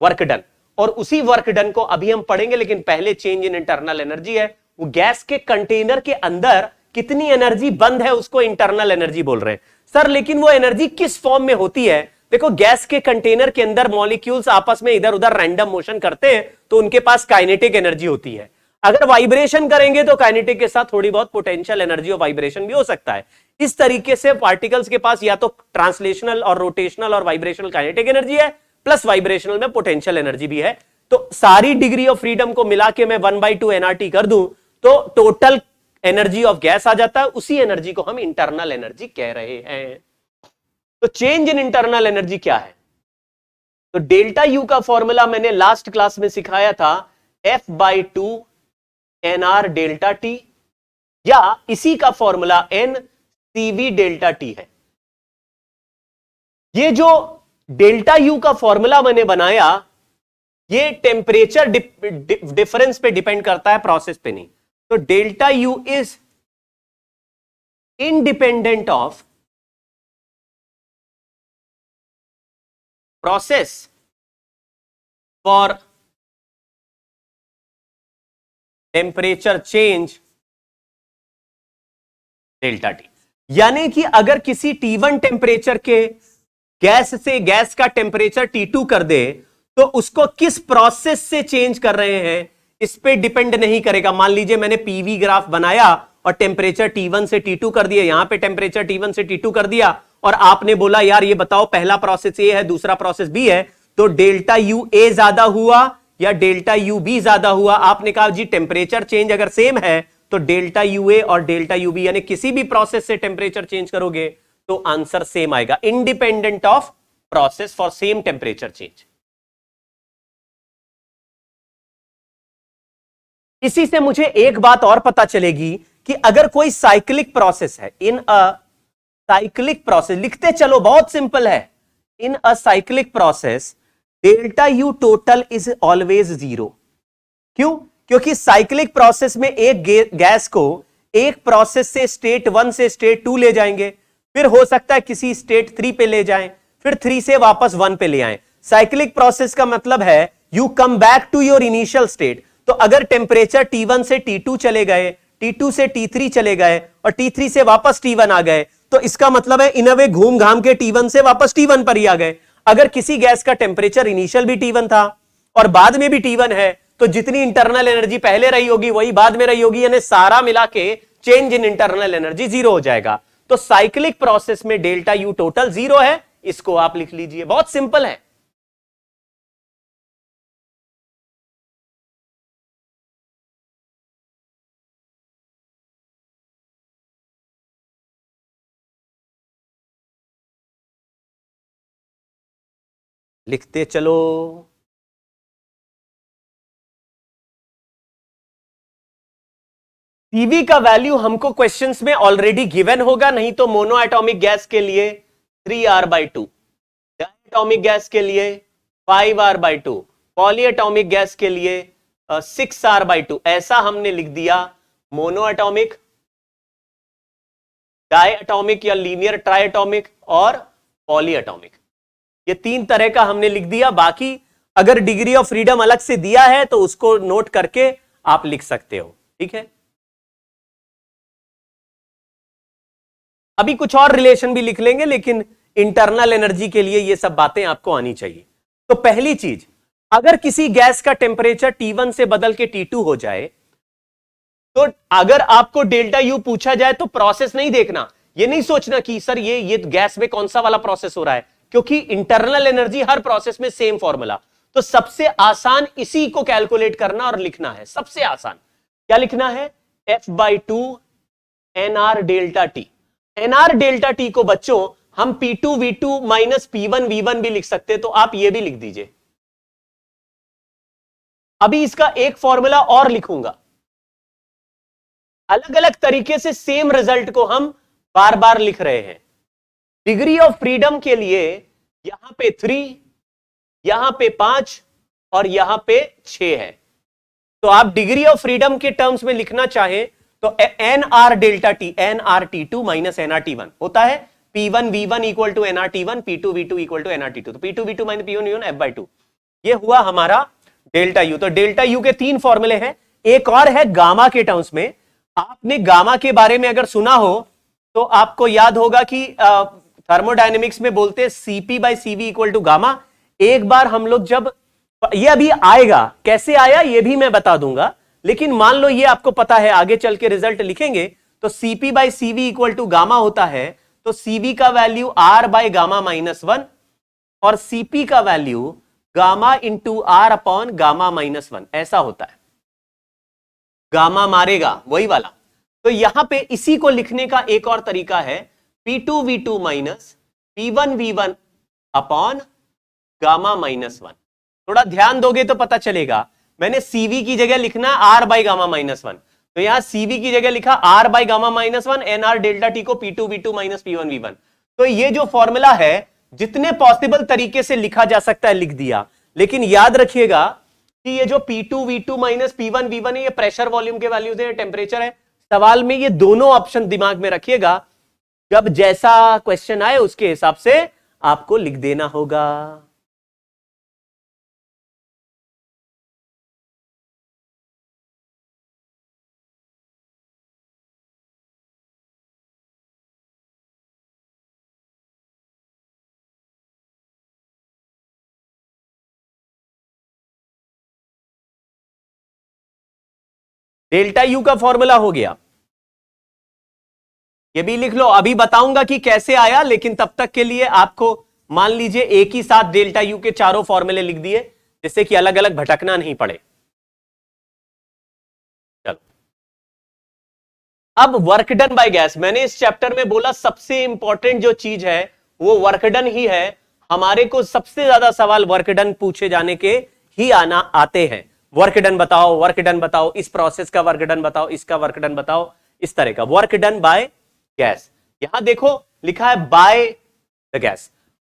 वर्क डन, और उसी वर्क डन को अभी हम पढ़ेंगे। लेकिन पहले चेंज इन इंटरनल एनर्जी है। वो गैस के कंटेनर के अंदर कितनी एनर्जी बंद है उसको इंटरनल एनर्जी बोल रहे हैं। सर लेकिन वो एनर्जी किस फॉर्म में होती है? देखो, गैस के कंटेनर के अंदर मॉलिक्यूल्स आपस में इधर उधर रैंडम मोशन करते हैं तो उनके पास काइनेटिक एनर्जी होती है। अगर वाइब्रेशन करेंगे तो काइनेटिक के साथ थोड़ी बहुत पोटेंशियल एनर्जी और वाइब्रेशन भी हो सकता है। इस तरीके से पार्टिकल्स के पास या तो ट्रांसलेशनल और रोटेशनल और वाइब्रेशनल काइनेटिक एनर्जी है, प्लस वाइब्रेशनल में पोटेंशियल एनर्जी भी है। तो सारी डिग्री ऑफ फ्रीडम को मिला के मैं 1/2 nRT कर दूं तो टोटल एनर्जी ऑफ गैस आ जाता है। उसी एनर्जी को हम इंटरनल एनर्जी कह रहे हैं। तो चेंज इन इंटरनल एनर्जी क्या है? तो डेल्टा यू का फॉर्मूला मैंने लास्ट क्लास में सिखाया था, F/2 nR डेल्टा टी, या इसी का फॉर्मूला NCV डेल्टा टी है। ये जो डेल्टा यू का फॉर्मूला मैंने बनाया, ये टेम्परेचर डिफरेंस पे डिपेंड करता है, प्रोसेस पे नहीं। तो delta U is independent of process for temperature change delta T. यानी कि अगर किसी T1 टेम्परेचर के गैस से गैस का टेम्परेचर T2 कर दे तो उसको किस प्रोसेस से चेंज कर रहे हैं इस पे डिपेंड नहीं करेगा। मान लीजिए मैंने पीवी ग्राफ बनाया और टेम्परेचर T1 से T2 कर दिया, यहां पे टेम्परेचर T1 से T2 कर दिया और आपने बोला यार ये बताओ पहला प्रोसेस ए है दूसरा प्रोसेस बी है, तो डेल्टा यू ए ज्यादा हुआ या डेल्टा यू बी ज्यादा हुआ? आपने कहा जी टेम्परेचर चेंज अगर सेम है तो डेल्टा यू ए और डेल्टा यू बी, यानी किसी भी प्रोसेस से टेम्परेचर चेंज करोगे तो आंसर सेम आएगा, independent of process for same temperature change. इसी से मुझे एक बात और पता चलेगी कि अगर कोई साइक्लिक प्रोसेस है, इन अ साइक्लिक प्रोसेस, लिखते चलो बहुत सिंपल है, in a cyclic process delta U total is always 0। क्यों? क्योंकि साइक्लिक प्रोसेस में एक गैस को एक प्रोसेस से स्टेट 1 से स्टेट 2 ले जाएंगे, फिर हो सकता है किसी स्टेट 3 पे ले जाएं, फिर 3 से वापस 1 पे ले आए। साइक्लिक प्रोसेस का मतलब है you come back to your initial state. तो अगर टेम्परेचर T1 से T2 चले गए, T2 से T3 चले गए और T3 से वापस T1 आ गए, तो इसका मतलब है इन अ वे घूम घाम के T1 से वापस T1 पर ही आ गए। अगर किसी गैस का टेम्परेचर इनिशियल भी T1 था और बाद में भी T1 है, तो जितनी इंटरनल एनर्जी पहले रही होगी वही बाद में रही होगी, यानी सारा मिला के चेंज इन इंटरनल एनर्जी 0 हो जाएगा। तो साइक्लिक प्रोसेस में डेल्टा यू टोटल 0 है, इसको आप लिख लीजिए, बहुत सिंपल है। लिखते चलो। पीवी का वैल्यू हमको क्वेश्चंस में ऑलरेडी गिवन होगा, नहीं तो मोनो एटॉमिक गैस के लिए 3R/2, डायटॉमिक गैस के लिए 5R/2, पॉली एटॉमिक गैस के लिए 6R/2, ऐसा हमने लिख दिया। मोनो एटॉमिक, डाई एटॉमिक या लीनियर ट्राई एटॉमिक और पॉली एटॉमिक, ये 3 तरह का हमने लिख दिया। बाकी अगर डिग्री ऑफ फ्रीडम अलग से दिया है तो उसको नोट करके आप लिख सकते हो, ठीक है। अभी कुछ और रिलेशन भी लिख लेंगे, लेकिन इंटरनल एनर्जी के लिए ये सब बातें आपको आनी चाहिए। तो पहली चीज, अगर किसी गैस का टेम्परेचर T1 से बदल के T2 हो जाए, तो अगर आपको डेल्टा यू पूछा जाए तो प्रोसेस नहीं देखना, ये नहीं सोचना कि सर ये गैस में कौन सा वाला प्रोसेस हो रहा है, क्योंकि इंटरनल एनर्जी हर प्रोसेस में सेम फॉर्मूला। तो सबसे आसान इसी को कैलकुलेट करना और लिखना है। सबसे आसान क्या लिखना है? F/2 NR delta T. NR delta T को बच्चों हम P2 V2 minus P1 V1 भी लिख सकते, तो आप ये भी लिख दीजिए। अभी इसका एक फॉर्मूला और लिखूंगा, अलग अलग तरीके से सेम रिजल्ट को हम बार बार लिख रहे हैं। डिग्री ऑफ फ्रीडम के लिए यहां पे 3, यहां पे 5 और यहां पे 6 है। तो आप डिग्री ऑफ फ्रीडम के टर्म्स में लिखना चाहें तो NR delta T, NRT2 minus NRT1 होता है P1 V1 equal to NRT1, P2 V2 equal to NRT2। तो P2 V2 minus P1 V1 F/2, ये हुआ हमारा डेल्टा यू। तो डेल्टा यू के 3 फॉर्मूले हैं। एक और है गामा के टर्म्स में। आपने गामा के बारे में अगर सुना हो तो आपको याद होगा कि थर्मोडायनेमिक्स में बोलते हैं CP/CV इक्वल टू गामा। एक बार हम लोग जब, ये अभी आएगा, कैसे आया ये भी मैं बता दूंगा, लेकिन मान लो ये आपको पता है, आगे चल के रिजल्ट लिखेंगे तो CP/CV इक्वल टू गामा होता है। तो CV का वैल्यू R/γ-1 और CP का value gamma into R upon γ-1 ऐसा होता है। गामा मारेगा वही वाला। तो यहां पे इसी को लिखने का एक और तरीका है, P2 V2 minus P1 V1 upon γ-1। थोड़ा ध्यान दोगे तो पता चलेगा, मैंने CV की जगह लिखना R/γ-1, तो यहां CV की जगह लिखा R/γ-1 NR डेल्टा टी को P2 V2 minus P1 V1। तो ये जो फॉर्मूला है जितने पॉसिबल तरीके से लिखा जा सकता है लिख दिया, लेकिन याद रखिएगा कि ये जो P2 V2 minus P1 V1 है, ये प्रेशर वॉल्यूम के वैल्यूज है, टेम्परेचर है। सवाल में ये दोनों ऑप्शन दिमाग में रखिएगा, जब जैसा क्वेश्चन आए उसके हिसाब से आपको लिख देना होगा। डेल्टा यू का फॉर्मूला हो गया, ये भी लिख लो। अभी बताऊंगा कि कैसे आया, लेकिन तब तक के लिए आपको मान लीजिए एक ही साथ डेल्टा यू के चारों फॉर्मूले लिख दिए, जिससे कि अलग अलग भटकना नहीं पड़े। चलो, अब वर्क डन बाय गैस। मैंने इस चैप्टर में बोला सबसे इंपॉर्टेंट जो चीज है वो वर्क डन ही है। हमारे को सबसे ज्यादा सवाल वर्क डन पूछे जाने के ही आते हैं। वर्क डन बताओ, वर्क डन बताओ, इस प्रोसेस का वर्क डन बताओ, इसका वर्क डन बताओ, इस तरह का वर्क डन बाय गैस। यहां देखो लिखा है by the gas.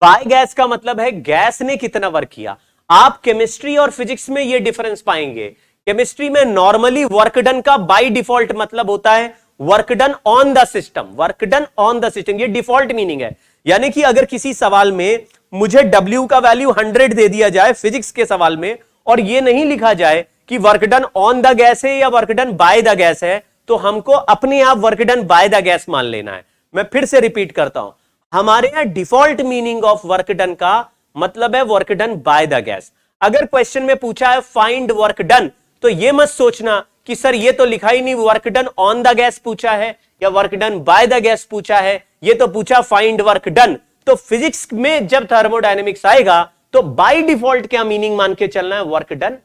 By gas का मतलब है गैस ने कितना वर्क किया। आप केमिस्ट्री और फिजिक्स में ये डिफरेंस पाएंगे। केमिस्ट्री में नॉर्मली वर्क डन का बाय डिफॉल्ट मतलब होता है work done on the system, work done on the system, ये डिफॉल्ट मीनिंग है। यानी कि अगर किसी सवाल में मुझे W का वैल्यू 100 दे दिया जाए फिजिक्स के सवाल में, और ये नहीं लिखा जाए कि work done on the gas है या work done by the gas है, तो हमको अपने आप work done by the gas मान लेना है। मैं फिर से रिपीट करता हूं, हमारे यहां default meaning of work done का मतलब है work done by the gas. अगर क्वेश्चन में पूछा है फाइंड वर्क डन, तो ये मत सोचना कि सर ये तो लिखा ही नहीं, work done on the gas पूछा है या work done by the gas पूछा है, ये तो पूछा फाइंड वर्क डन। तो फिजिक्स में जब थर्मोडायनेमिक्स आएगा तो बाय डिफॉल्ट क्या मीनिंग मान के चलना है, work done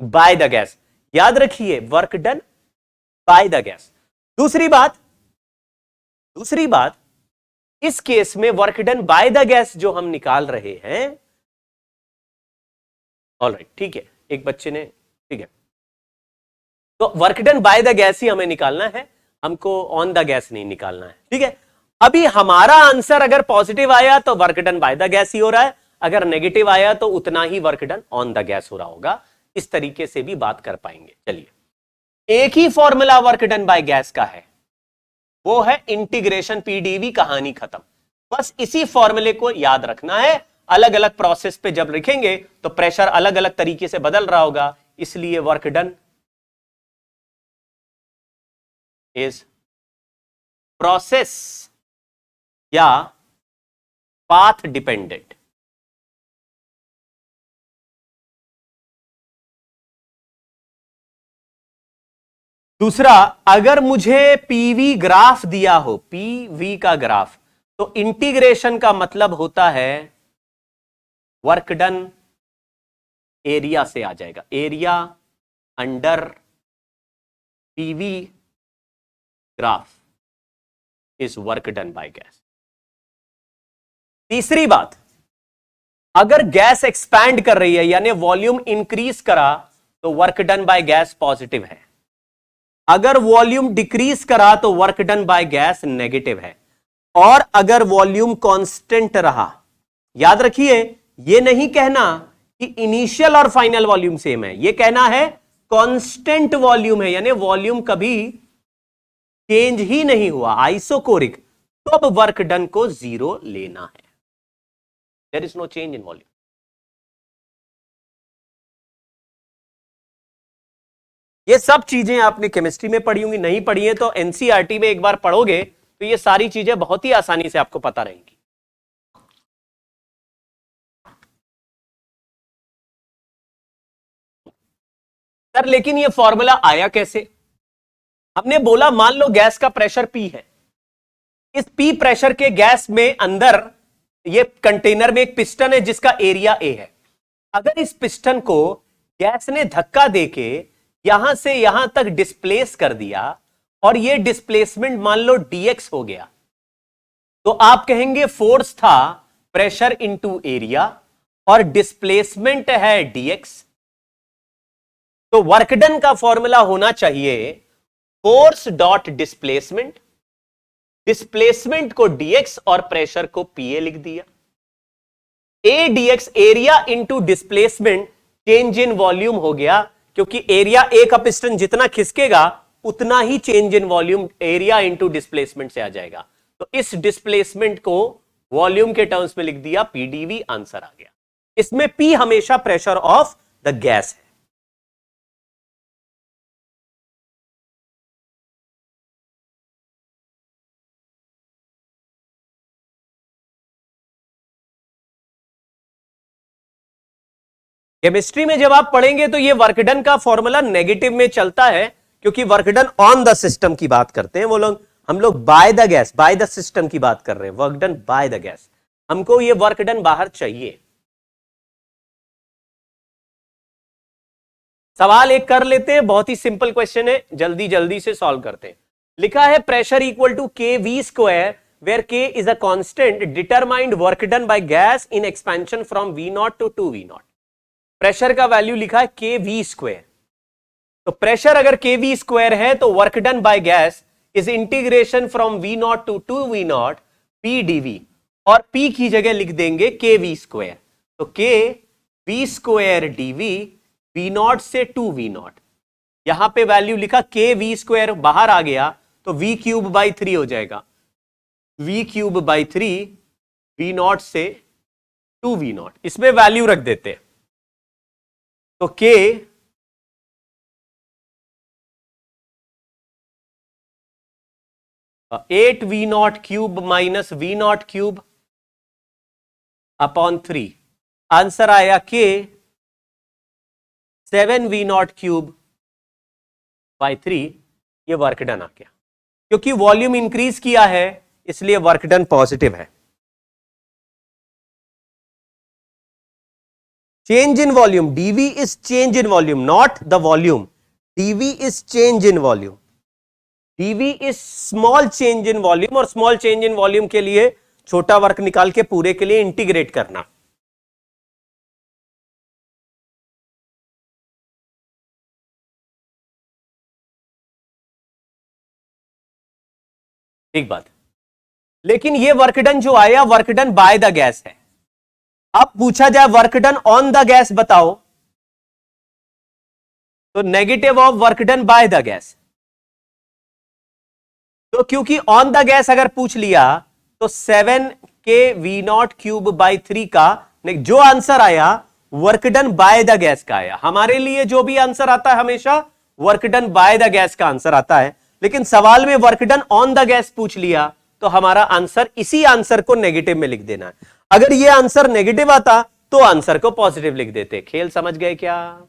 by the gas. याद रखिए, work done by the gas. दूसरी बात, इस केस में work done by the gas जो हम निकाल रहे हैं, ऑलराइट ठीक है, एक बच्चे ने, ठीक है, तो work done by the gas ही हमें निकालना है, हमको ऑन द गैस नहीं निकालना है। ठीक है, अभी हमारा आंसर अगर पॉजिटिव आया तो work done by the gas ही हो रहा है, अगर नेगेटिव आया तो उतना ही work done on the gas हो रहा होगा। इस तरीके से भी बात कर पाएंगे। चलिए, एक ही formula work done by gas का है, वो है इंटीग्रेशन पीडीवी, कहानी खत्म। बस इसी फॉर्मूले को याद रखना है। अलग अलग प्रोसेस पे जब लिखेंगे तो प्रेशर अलग अलग तरीके से बदल रहा होगा, इसलिए वर्क डन इज प्रोसेस या पाथ डिपेंडेंट? दूसरा, अगर मुझे पीवी ग्राफ दिया हो, पीवी का ग्राफ, तो इंटीग्रेशन का मतलब होता है वर्क डन एरिया से आ जाएगा, area under PV graph is work done by gas. तीसरी बात, अगर गैस एक्सपैंड कर रही है यानी वॉल्यूम इंक्रीज करा तो work done by gas positive है, अगर वॉल्यूम डिक्रीज करा तो work done by gas negative है, और अगर वॉल्यूम कांस्टेंट रहा, याद रखिए ये नहीं कहना कि इनिशियल और फाइनल वॉल्यूम सेम है, ये कहना है कांस्टेंट वॉल्यूम है, यानी वॉल्यूम कभी चेंज ही नहीं हुआ, आइसोकोरिक, तो अब वर्क डन को 0 लेना है, there is no change in volume. ये सब चीजें आपने केमिस्ट्री में पढ़ी होंगी, नहीं पढ़ी है तो एनसीईआरटी में एक बार पढ़ोगे तो ये सारी चीजें बहुत ही आसानी से आपको पता रहेंगी। सर लेकिन ये फॉर्मूला आया कैसे? हमने बोला मान लो गैस का प्रेशर P है, इस P प्रेशर के गैस में अंदर ये कंटेनर में एक पिस्टन है जिसका एरिया A है, अगर इस पिस्टन को गैस ने धक्का देके यहां से यहां तक डिस्प्लेस कर दिया और ये डिस्प्लेसमेंट मान लो dx हो गया, तो आप कहेंगे फोर्स था प्रेशर इंटू एरिया और डिस्प्लेसमेंट है dx, तो वर्क डन का फॉर्मूला होना चाहिए फोर्स डॉट डिस्प्लेसमेंट, डिस्प्लेसमेंट को dx और प्रेशर को pa लिख दिया, a dx area into displacement, change in volume हो गया, क्योंकि एरिया ए का पिस्टन जितना खिसकेगा उतना ही change in volume area into displacement से आ जाएगा, तो इस डिस्प्लेसमेंट को वॉल्यूम के टर्म्स में लिख दिया pdv, आंसर आ गया। इसमें p हमेशा प्रेशर ऑफ द गैस है। केमिस्ट्री में जब आप पढ़ेंगे तो ये वर्क डन का फॉर्मूला नेगेटिव में चलता है, क्योंकि work done on the system की बात करते हैं वो लोग, हम लोग bye the gas, by the system की बात कर रहे हैं, work done by the gas, हमको ये वर्क डन बाहर चाहिए। सवाल एक कर लेते हैं, बहुत ही सिंपल क्वेश्चन है, जल्दी जल्दी से सॉल्व करते हैं। लिखा है pressure equal to k v square where k is a constant, determined work done by gas in expansion from v naught to 2v0। Pressure का वैल्यू लिखा है के वी स्क्वायर, तो प्रेशर अगर के वी स्क्वायर है तो work done by gas is integration from v naught to 2v0 p dv, और पी की जगह लिख देंगे के वी स्क्वायर, तो k v square dv, v naught से 2v0, यहां पे वैल्यू लिखा के वी स्क्वायर बाहर आ गया तो वी क्यूब बाई 3 हो जाएगा, V cube by 3 V naught से 2v0, इसमें वैल्यू रख देते हैं, तो के 8v0 cube minus v0 cube upon 3, answer आया के 7v0 क्यूब बाई 3, ये वर्क डन आ गया, क्योंकि वॉल्यूम इंक्रीज किया है इसलिए वर्क डन पॉजिटिव है। Change in volume, dV is change in volume, not the volume. dV is change in volume. dV is small change in volume, और small change in volume के लिए छोटा वर्क निकाल के पूरे के लिए इंटीग्रेट करना। ठीक बात, लेकिन ये वर्क डन जो आया work done by the gas है। अब पूछा जाए work done on the gas बताओ, तो negative of work done by the gas, तो क्योंकि ऑन द गैस अगर पूछ लिया तो 7 के वी नॉट क्यूब बाई 3 का जो आंसर आया work done by the gas का आया। हमारे लिए जो भी आंसर आता है हमेशा work done by the gas का आंसर आता है, लेकिन सवाल में work done on the gas पूछ लिया तो हमारा आंसर, इसी आंसर को नेगेटिव में लिख देना है। अगर ये आंसर नेगेटिव आता तो आंसर को पॉजिटिव लिख देते। खेल समझ गए क्या?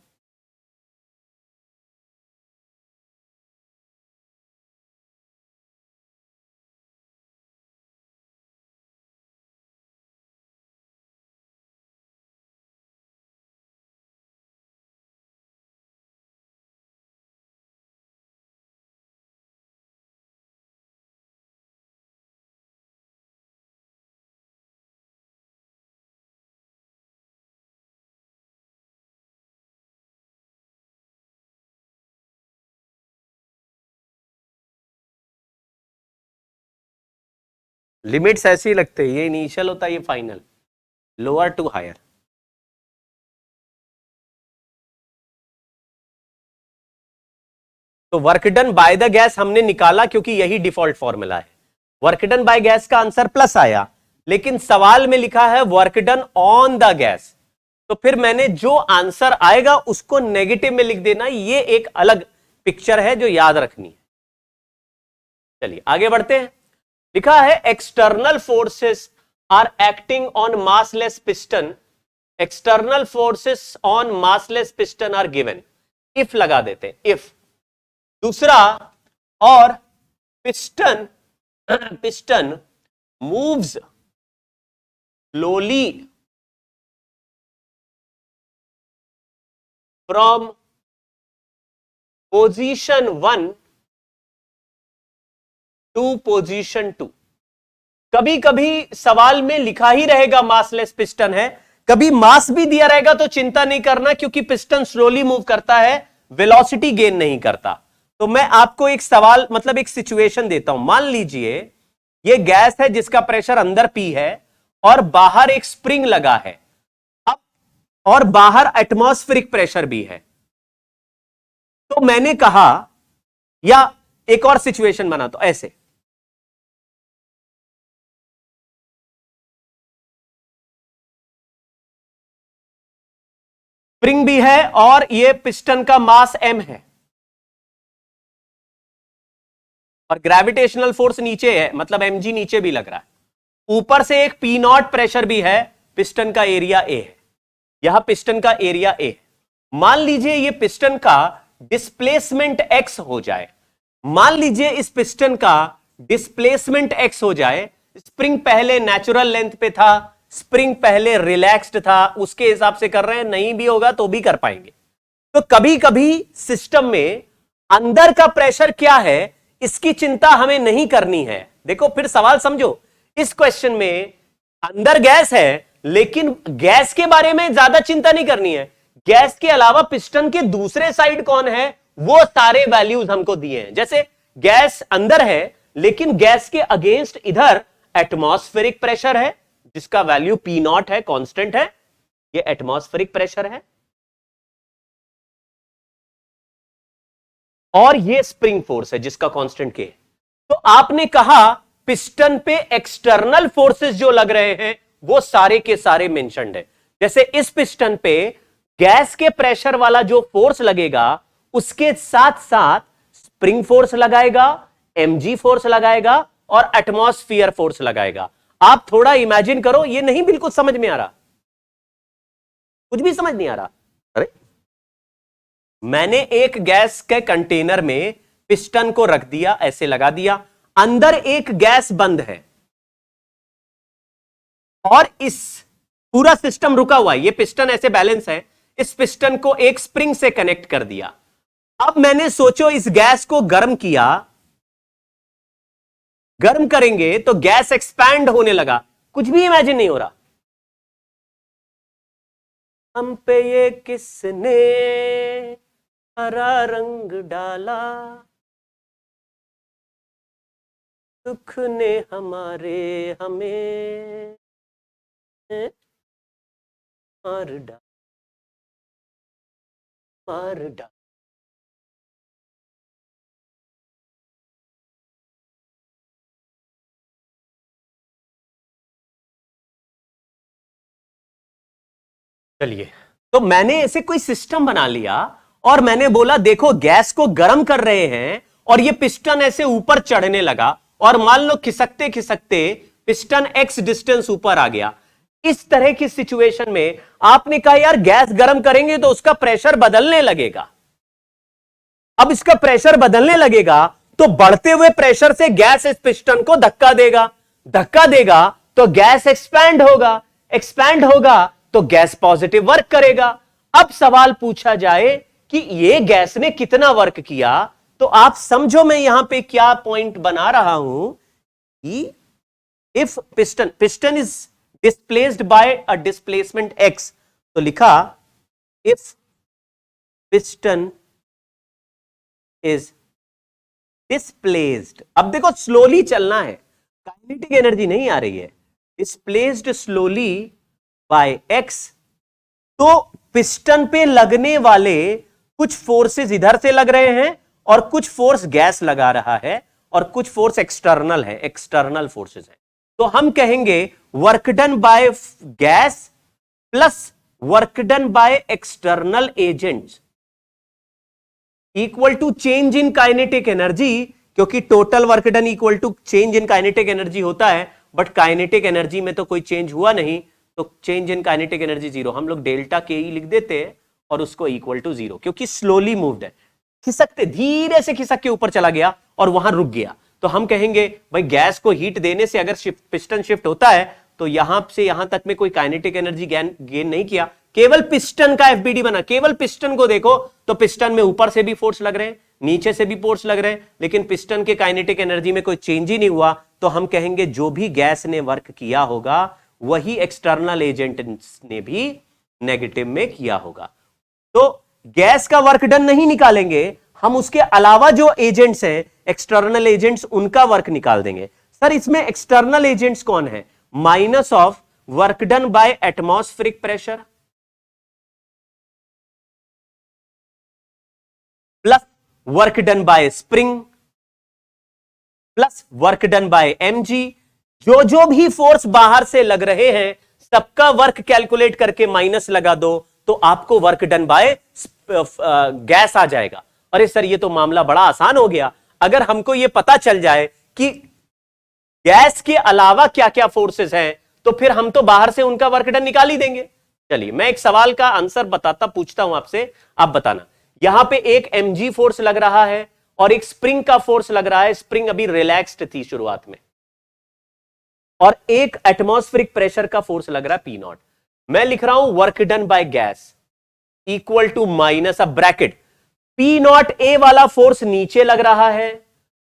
लिमिट्स ऐसे ही लगते हैं, ये इनिशियल होता है, ये फाइनल, लोअर टू हायर। तो work done by the gas हमने निकाला क्योंकि यही डिफॉल्ट फॉर्मूला है। वर्क डन बाय गैस का आंसर प्लस आया, लेकिन सवाल में लिखा है work done on the gas, तो फिर मैंने जो आंसर आएगा उसको नेगेटिव में लिख देना। ये एक अलग पिक्चर है जो याद रखनी है। चलिए आगे बढ़ते हैं। लिखा है external forces are acting on massless piston, external forces on massless piston are given. If लगा देते हैं, इफ। दूसरा, और piston moves slowly from position 1 to position 2। कभी कभी सवाल में लिखा ही रहेगा मासलेस पिस्टन है, कभी मास भी दिया रहेगा तो चिंता नहीं करना, क्योंकि पिस्टन स्लोली मूव करता है, वेलोसिटी गेन नहीं करता। तो मैं आपको एक सवाल, मतलब एक सिचुएशन देता हूं। मान लीजिए ये गैस है जिसका प्रेशर अंदर P है और बाहर एक स्प्रिंग लगा है, अब और बाहर एटमॉस्फेरिक प्रेशर भी है। तो मैंने कहा, या एक और सिचुएशन बना, तो ऐसे स्प्रिंग भी है और ये पिस्टन का मास m है और ग्रेविटेशनल फोर्स नीचे है, मतलब mg नीचे भी लग रहा है, ऊपर से एक P नॉट प्रेशर भी है, पिस्टन का एरिया A है, यहां पिस्टन का एरिया A है। मान लीजिए ये पिस्टन का डिस्प्लेसमेंट x हो जाए, मान लीजिए इस पिस्टन का डिस्प्लेसमेंट x हो जाए। स्प्रिंग पहले नेचुरल लेंथ पे था, स्प्रिंग पहले रिलैक्स्ड था, उसके हिसाब से कर रहे हैं, नहीं भी होगा तो भी कर पाएंगे। तो कभी कभी सिस्टम में अंदर का प्रेशर क्या है इसकी चिंता हमें नहीं करनी है। देखो फिर सवाल समझो, इस क्वेश्चन में अंदर गैस है लेकिन गैस के बारे में ज्यादा चिंता नहीं करनी है। गैस के अलावा पिस्टन के दूसरे साइड कौन है वो सारे वैल्यूज हमको दिए हैं। जैसे गैस अंदर है लेकिन गैस के अगेंस्ट इधर एटमॉस्फेरिक प्रेशर है जिसका वैल्यू P नॉट है, कांस्टेंट है, ये एटमॉस्फेरिक प्रेशर है, और ये स्प्रिंग फोर्स है जिसका कांस्टेंट K है। तो आपने कहा पिस्टन पे एक्सटर्नल फोर्सेस जो लग रहे हैं वो सारे के सारे मेंशन्ड है। जैसे इस पिस्टन पे गैस के प्रेशर वाला जो फोर्स लगेगा उसके साथ साथ स्प्रिंग फोर्स लगाएगा, mg फोर्स लगाएगा और एटमॉस्फियर फोर्स लगाएगा। आप थोड़ा इमेजिन करो, ये नहीं बिल्कुल समझ में आ रहा, कुछ भी समझ नहीं आ रहा। अरे मैंने एक गैस के कंटेनर में पिस्टन को रख दिया, ऐसे लगा दिया, अंदर एक गैस बंद है और इस पूरा सिस्टम रुका हुआ है, ये पिस्टन ऐसे बैलेंस है, इस पिस्टन को एक स्प्रिंग से कनेक्ट कर दिया। अब मैंने सोचो इस गैस को गर्म किया, गर्म करेंगे तो गैस एक्सपैंड होने लगा, कुछ भी इमेजिन नहीं हो रहा। हम पे ये किसने हरा रंग डाला, दुख ने हमारे हमें मार डाला। चलिए, तो मैंने ऐसे कोई सिस्टम बना लिया और मैंने बोला देखो गैस को गर्म कर रहे हैं और ये पिस्टन ऐसे ऊपर चढ़ने लगा और मान लो खिसकते खिसकते पिस्टन x डिस्टेंस ऊपर आ गया। इस तरह की सिचुएशन में आपने कहा यार गैस गर्म करेंगे तो उसका प्रेशर बदलने लगेगा। अब इसका प्रेशर बदलने लगेगा तो बढ़ते हुए प्रेशर से गैस इस पिस्टन को धक्का देगा तो गैस एक्सपैंड होगा तो गैस पॉजिटिव वर्क करेगा। अब सवाल पूछा जाए कि ये गैस ने कितना वर्क किया, तो आप समझो मैं यहां पे क्या पॉइंट बना रहा हूं कि if piston is displaced by a displacement x, तो लिखा इफ पिस्टन इज डिस्प्लेस्ड। अब देखो स्लोली चलना है, काइनेटिक एनर्जी नहीं आ रही है, डिस्प्लेस्ड स्लोली बाय x, तो पिस्टन पे लगने वाले कुछ फोर्सेस इधर से लग रहे हैं और कुछ फोर्स गैस लगा रहा है और कुछ फोर्स एक्सटर्नल है, एक्सटर्नल फोर्सेस है। तो हम कहेंगे work done by gas plus work done by external agents equal to change in kinetic energy, क्योंकि total work done equal to change in kinetic energy होता है, बट काइनेटिक एनर्जी में तो कोई चेंज हुआ नहीं, तो change in kinetic energy zero. हम लोग डेल्टा के ई लिख देते हैं और उसको इक्वल टू जीरो, क्योंकि स्लोली मूव्ड है, खिसकते धीरे से खिसक के ऊपर चला गया और वहां रुक गया। तो हम कहेंगे भाई गैस को हीट देने से अगर पिस्टन शिफ्ट होता है तो यहां से यहां तक में कोई काइनेटिक एनर्जी गेन नहीं किया, केवल पिस्टन का एफबीडी बना। केवल पिस्टन को देखो तो पिस्टन में ऊपर से भी फोर्स लग रहे हैं, नीचे से भी फोर्स लग रहे हैं, लेकिन पिस्टन के काइनेटिक एनर्जी में कोई चेंज ही नहीं हुआ। तो हम कहेंगे जो भी गैस ने वर्क किया होगा वही एक्सटर्नल एजेंट ने भी नेगेटिव में किया होगा। तो गैस का वर्क डन नहीं निकालेंगे हम, उसके अलावा जो एजेंट्स हैं एक्सटर्नल एजेंट्स, उनका वर्क निकाल देंगे। सर इसमें एक्सटर्नल एजेंट्स कौन है? Minus of work done bye atmospheric pressure plus work done by spring plus work done bye mg। जो भी फोर्स बाहर से लग रहे हैं सबका वर्क कैलकुलेट करके माइनस लगा दो तो आपको वर्क डन बाय गैस आ जाएगा। अरे सर ये तो मामला बड़ा आसान हो गया, अगर हमको ये पता चल जाए कि गैस के अलावा क्या क्या फोर्सेस हैं तो फिर हम तो बाहर से उनका वर्क डन निकाल ही देंगे। चलिए मैं एक सवाल का आंसर पूछता हूं आपसे, आप बताना। यहां पे एक mg फोर्स लग रहा है और एक स्प्रिंग का फोर्स लग रहा है, स्प्रिंग अभी रिलैक्स्ड थी शुरुआत में, और एक एटमॉस्फेरिक प्रेशर का फोर्स लग रहा है P0। मैं लिख रहा हूं work done by gas equal to minus, अब ब्रैकेट, P0 A वाला फोर्स नीचे लग रहा है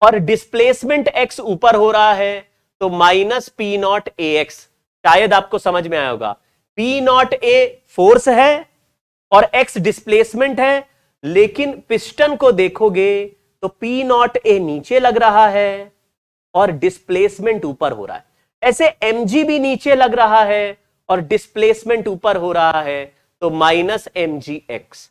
और डिस्प्लेसमेंट x ऊपर हो रहा है, तो माइनस P0 AX। शायद आपको समझ में आया होगा, P0 A फोर्स है और x डिस्प्लेसमेंट है, लेकिन पिस्टन को देखोगे तो P0 A नीचे लग रहा है और डिस्प्लेसमेंट ऊपर हो रहा है। ऐसे mg भी नीचे लग रहा है और डिस्प्लेसमेंट ऊपर हो रहा है, तो माइनस mgx।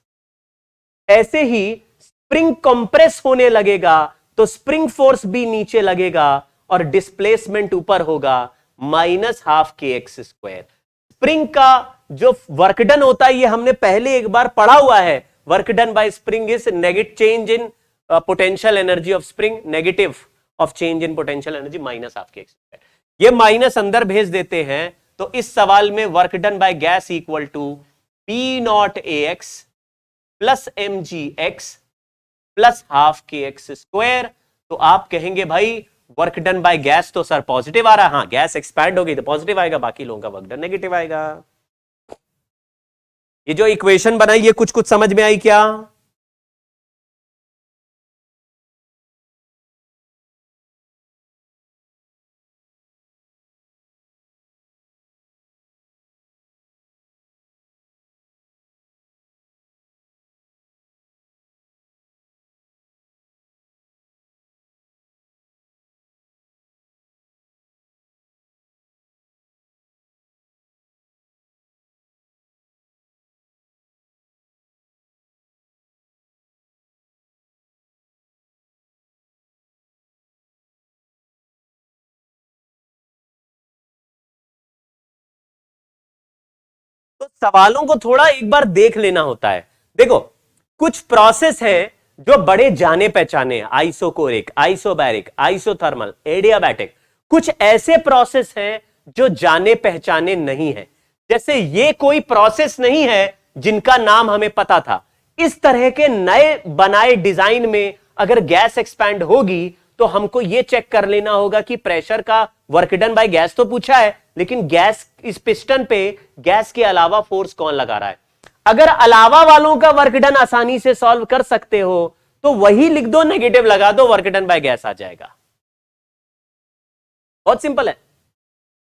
ऐसे ही स्प्रिंग कंप्रेस होने लगेगा तो स्प्रिंग फोर्स भी नीचे लगेगा और डिस्प्लेसमेंट ऊपर होगा, माइनस हाफ के एक्स स्क्वायर। स्प्रिंग का जो वर्क डन होता है ये हमने पहले एक बार पढ़ा हुआ है, work done by spring is negative change in potential energy of spring, negative of change in potential energy minus half के एक्स स्क्वायर। ये माइनस अंदर भेज देते हैं, तो इस सवाल में work done by gas equal to P0 AX plus mgx plus half के एक्स स्क्वायर। तो आप कहेंगे भाई वर्क डन बाय गैस तो सर पॉजिटिव आ रहा है, हाँ गैस एक्सपैंड होगी तो पॉजिटिव आएगा, बाकी लोगों का वर्क डन नेगेटिव आएगा। ये जो इक्वेशन बनाई ये कुछ समझ में आई क्या? तो सवालों को थोड़ा एक बार देख लेना होता है। देखो कुछ प्रोसेस है जो बड़े जाने पहचाने, आइसोकोरिक, आइसोबैरिक, आइसोथर्मल, एडियाबैटिक, कुछ ऐसे प्रोसेस हैं जो जाने पहचाने नहीं है। जैसे ये कोई प्रोसेस नहीं है जिनका नाम हमें पता था। इस तरह के नए बनाए डिजाइन में अगर गैस एक्सपैंड होगी तो हमको यह चेक कर लेना होगा कि प्रेशर का वर्क डन बाय गैस तो पूछा है, लेकिन गैस इस पिस्टन पे गैस के अलावा फोर्स कौन लगा रहा है। अगर अलावा वालों का वर्क डन आसानी से सॉल्व कर सकते हो तो वही लिख दो, नेगेटिव लगा दो, वर्क डन बाय गैस आ जाएगा। बहुत सिंपल है।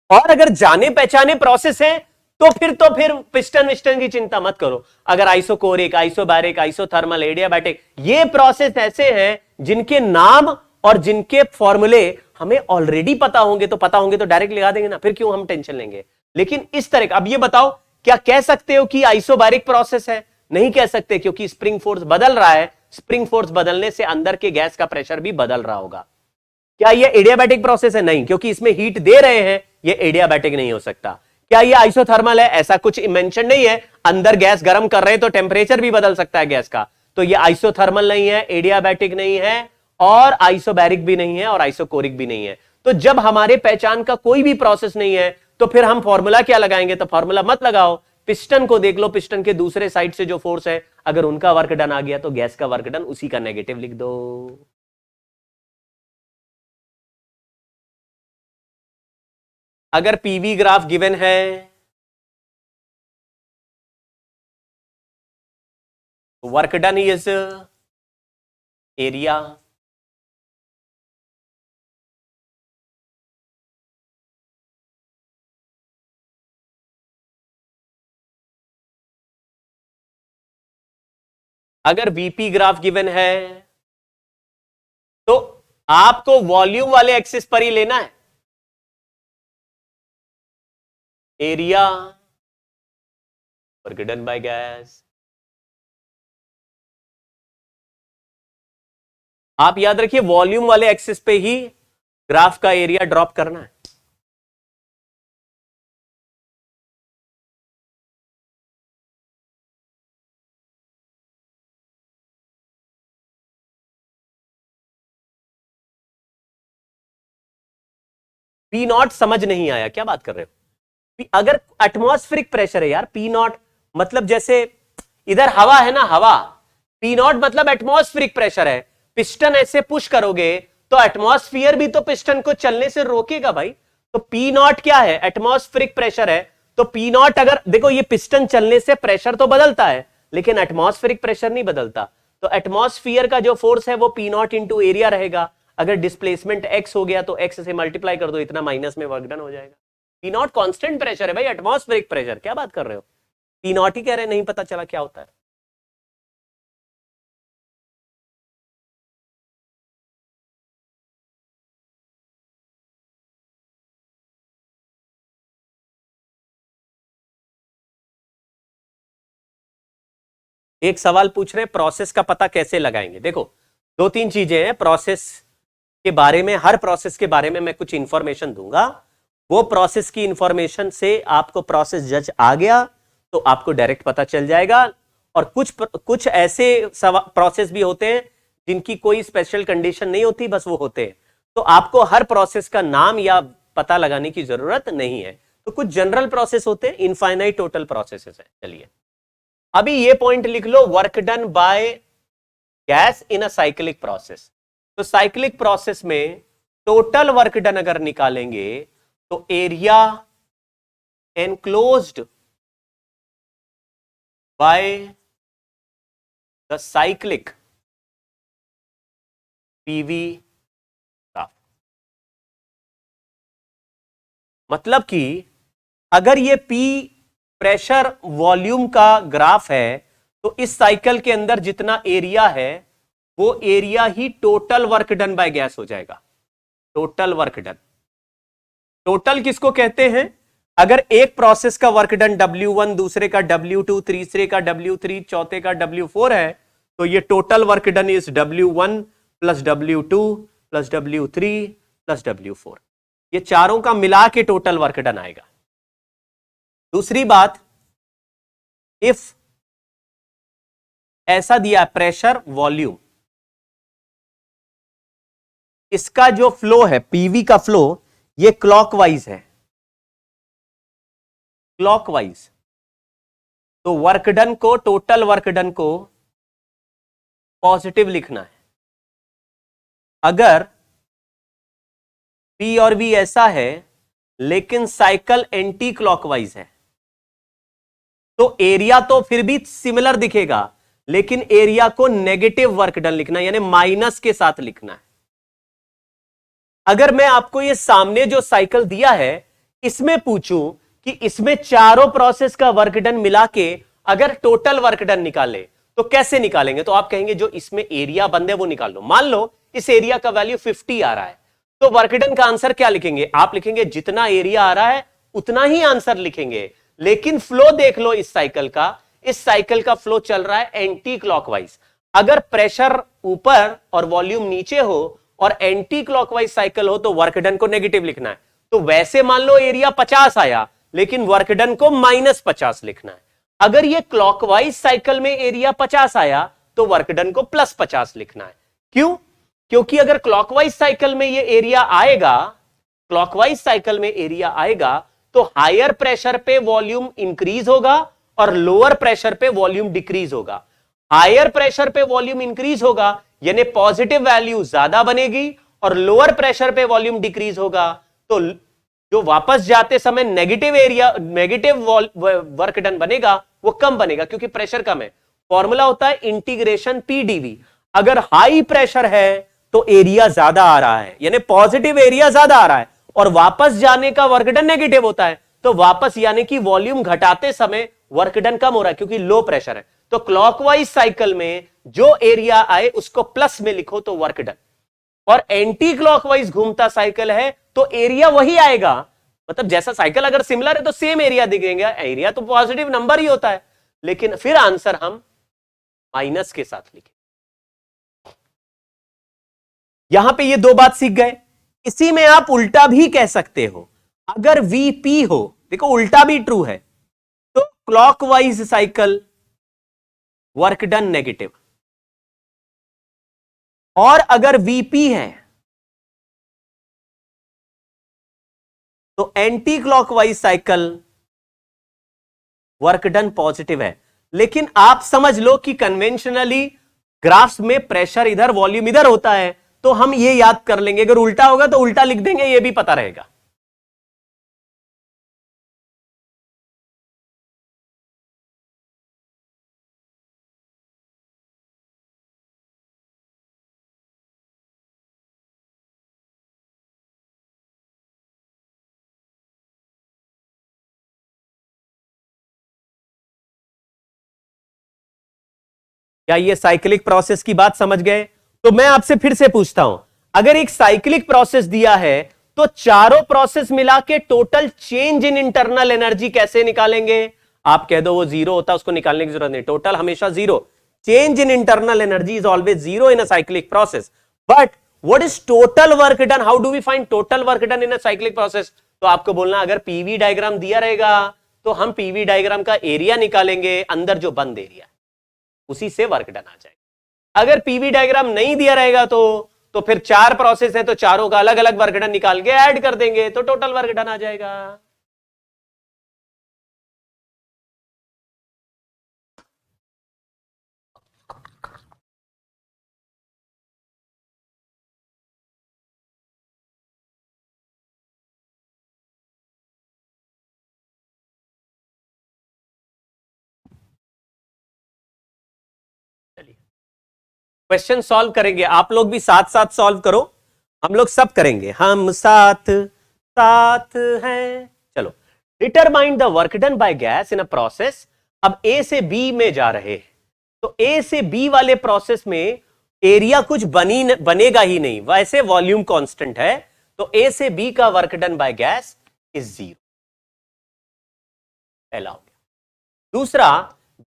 और अगर जाने पहचाने प्रोसेस है तो फिर पिस्टन विस्टन की चिंता मत करो। अगर आइसोकोरिक, आइसोबैरिक, आइसोथर्मल, एडियाबैटिक, ये प्रोसेस ऐसे हैं जिनके नाम और जिनके फॉर्मूले हमें ऑलरेडी पता होंगे तो डायरेक्ट लगा देंगे ना, फिर क्यों हम टेंशन लेंगे। लेकिन इस तरह का, अब ये बताओ क्या कह सकते हो कि आइसोबैरिक प्रोसेस है? नहीं कह सकते, क्योंकि स्प्रिंग फोर्स बदल रहा है। स्प्रिंग फोर्स बदलने से अंदर के गैस का प्रेशर भी बदल रहा होगा। क्या ये एडियाबैटिक प्रोसेस है? नहीं, क्योंकि इसमें हीट दे रहे हैं, ये एडियाबैटिक नहीं हो सकता। क्या ये आइसोथर्मल है? ऐसा कुछ मेंशन नहीं है, अंदर गैस गर्म कर रहे हैं तो टेम्परेचर भी बदल सकता है गैस का, तो ये आइसोथर्मल नहीं है, एडियाबैटिक नहीं है, और आइसोबैरिक भी नहीं है, और आइसोकोरिक भी नहीं है। तो जब हमारे पहचान का कोई भी प्रोसेस नहीं है तो फिर हम फॉर्मूला क्या लगाएंगे? तो फॉर्मूला मत लगाओ, पिस्टन को देख लो, पिस्टन के दूसरे साइड से जो फोर्स है, अगर उनका वर्क डन आ गया तो गैस का वर्क डन उसी का नेगेटिव लिख दो। अगर पीवी ग्राफ गिवन है वर्क डन इज एरिया, अगर वीपी ग्राफ गिवन है तो आपको वॉल्यूम वाले एक्सिस पर ही लेना है, area work done by gas. आप याद रखिए वॉल्यूम वाले एक्सिस पे ही ग्राफ का एरिया ड्रॉप करना है। पी नॉट समझ नहीं आया, क्या बात कर रहे हो? अगर एटमॉस्फेरिक प्रेशर है यार, पी नॉट मतलब जैसे इधर हवा है ना, हवा, पी नॉट मतलब एटमॉस्फेरिक प्रेशर है। पिस्टन ऐसे पुश करोगे तो एटमॉस्फेयर भी तो पिस्टन को चलने से रोकेगा भाई। तो पी नॉट क्या है? एटमॉस्फेरिक प्रेशर है। तो पी नॉट, अगर देखो ये पिस्टन चलने से प्रेशर तो बदलता है लेकिन एटमॉस्फेरिक प्रेशर नहीं बदलता। तो एटमॉस्फेयर का जो फोर्स है वो पी नॉट इंटू एरिया रहेगा। अगर डिस्प्लेसमेंट एक्स हो गया तो एक्स से मल्टीप्लाई कर दो, इतना माइनस में वर्क डन हो जाएगा। पी नॉट कांस्टेंट प्रेशर है भाई, एटमॉस्फेरिक प्रेशर, क्या बात कर रहे हो? पी नॉट ही कह रहे हैं, नहीं पता चला क्या होता है। एक सवाल पूछ रहे हैं प्रोसेस का पता कैसे लगाएंगे। देखो दो तीन चीजें हैं प्रोसेस के बारे में, हर प्रोसेस के बारे में मैं कुछ इंफॉर्मेशन दूंगा। वो प्रोसेस की इंफॉर्मेशन से आपको प्रोसेस जज आ गया तो आपको डायरेक्ट पता चल जाएगा। और कुछ ऐसे प्रोसेस भी होते हैं जिनकी कोई स्पेशल कंडीशन नहीं होती, बस वो होते हैं। तो आपको हर प्रोसेस का नाम या पता लगाने की जरूरत नहीं है। तो कुछ जनरल प्रोसेस होते हैं, इनफाइनाइट टोटल प्रोसेसेस है। चलिए अभी ये पॉइंट लिख लो, work done by gas in a cyclic process. तो साइक्लिक प्रोसेस में टोटल वर्क डन अगर निकालेंगे तो area enclosed by the cyclic PV graph. मतलब कि अगर ये पी प्रेशर वॉल्यूम का ग्राफ है तो इस साइकिल के अंदर जितना एरिया है वो area he total work done by gas हो जाएगा। टोटल वर्क डन, टोटल किसको कहते हैं? अगर एक प्रोसेस का वर्क डन W1, दूसरे का W2, तीसरे का W3, चौथे का W4 है तो ये total work done is W1 plus W2 plus W3 plus W4। ये चारों का मिला के टोटल वर्क डन आएगा। दूसरी बात, इफ ऐसा दिया प्रेशर वॉल्यूम, इसका जो फ्लो है, पीवी का फ्लो, ये क्लॉकवाइज है, क्लॉकवाइज। तो वर्क डन को, टोटल वर्क डन को पॉजिटिव लिखना है। अगर पी और वी ऐसा है लेकिन साइकिल एंटी क्लॉकवाइज है, तो एरिया तो फिर भी सिमिलर दिखेगा, लेकिन एरिया को नेगेटिव वर्क डन लिखना है, यानी माइनस के साथ लिखना है। अगर मैं आपको ये सामने जो साइकिल दिया है इसमें पूछूं कि इसमें चारों प्रोसेस का वर्क डन मिला के अगर टोटल वर्क डन निकाले तो कैसे निकालेंगे, तो आप कहेंगे जो इसमें एरिया बंद है वो निकाल लो। मान लो इस एरिया का वैल्यू 50 आ रहा है, तो वर्क डन का आंसर क्या लिखेंगे, आप लिखेंगे जितना एरिया आ रहा है उतना ही आंसर लिखेंगे। लेकिन फ्लो देख लो इस साइकिल का, इस साइकिल का फ्लो चल रहा है एंटी क्लॉकवाइज। अगर प्रेशर ऊपर और वॉल्यूम नीचे हो और एंटी क्लॉकवाइज साइकिल हो तो वर्क डन को नेगेटिव लिखना है। तो वैसे मान लो एरिया 50 आया लेकिन वर्क डन को -50 लिखना है। अगर ये क्लॉकवाइज साइकिल में एरिया 50 आया तो वर्क डन को +50 लिखना है। क्यों? क्योंकि अगर क्लॉकवाइज साइकिल में ये एरिया आएगा, क्लॉकवाइज साइकिल में एरिया आएगा तो हायर प्रेशर पे वॉल्यूम इंक्रीज होगा और लोअर प्रेशर पे वॉल्यूम डिक्रीज होगा। हायर प्रेशर पे वॉल्यूम इंक्रीज होगा यानी पॉजिटिव वैल्यू ज्यादा बनेगी, और लोअर प्रेशर पे वॉल्यूम डिक्रीज होगा तो जो वापस जाते समय नेगेटिव वर्क डन बनेगा वो कम बनेगा, क्योंकि प्रेशर कम है। फॉर्मूला होता है इंटीग्रेशन पी डीवी। अगर हाई प्रेशर है तो एरिया ज्यादा आ रहा है, यानी पॉजिटिव एरिया ज्यादा आ रहा है, और वापस जाने का वर्क डन नेगेटिव होता है, तो वापस यानी कि वॉल्यूम घटाते समय वर्क डन कम हो रहा है क्योंकि लो प्रेशर है। तो क्लॉकवाइज साइकिल में जो एरिया आए उसको प्लस में लिखो तो वर्क डन, और एंटी क्लॉकवाइज घूमता साइकिल है तो एरिया वही आएगा। मतलब जैसा साइकिल अगर सिमिलर है तो सेम एरिया दिखेंगे, एरिया तो पॉजिटिव नंबर ही होता है, लेकिन फिर आंसर हम माइनस के साथ लिखें। यहां पे ये दो बात सीख गए। इसी में आप उल्टा भी कह सकते हो, अगर वीपी हो, देखो उल्टा भी ट्रू है, तो clockwise cycle work done negative, और अगर वीपी है तो anti clockwise cycle work done positive है। लेकिन आप समझ लो कि कन्वेंशनली ग्राफ्स में प्रेशर इधर वॉल्यूम इधर होता है, तो हम ये याद कर लेंगे, अगर उल्टा होगा तो उल्टा लिख देंगे, ये भी पता रहेगा। क्या ये साइक्लिक प्रोसेस की बात समझ गए? तो मैं आपसे फिर से पूछता हूं, अगर एक साइक्लिक प्रोसेस दिया है तो चारों प्रोसेस मिला के total change in internal energy कैसे निकालेंगे? आप कह दो वो जीरो होता है, उसको निकालने की जरूरत नहीं, टोटल हमेशा जीरो। Change in internal energy is always zero in a cyclic process. But what is total work done? How do we find total work done in a cyclic process? तो आपको बोलना, अगर पीवी डायग्राम दिया रहेगा तो हम पीवी डायग्राम का एरिया निकालेंगे, अंदर जो बंद एरिया उसी से वर्क डन आ जाएगा। अगर पीवी डायग्राम नहीं दिया रहेगा तो फिर चार प्रोसेस है तो चारों का अलग अलग वर्क डन निकाल के ऐड कर देंगे तो टोटल वर्क डन आ जाएगा। क्वेश्चन सॉल्व करेंगे, आप लोग भी साथ साथ सॉल्व करो, हम लोग सब करेंगे, हम साथ साथ हैं। चलो, determine the work done by gas in a process. अब ए से बी में जा रहे हैं, तो ए से बी वाले प्रोसेस में एरिया कुछ बनेगा ही नहीं, वैसे वॉल्यूम कांस्टेंट है, तो ए से बी का work done by gas is 0। पहला हो गया। दूसरा,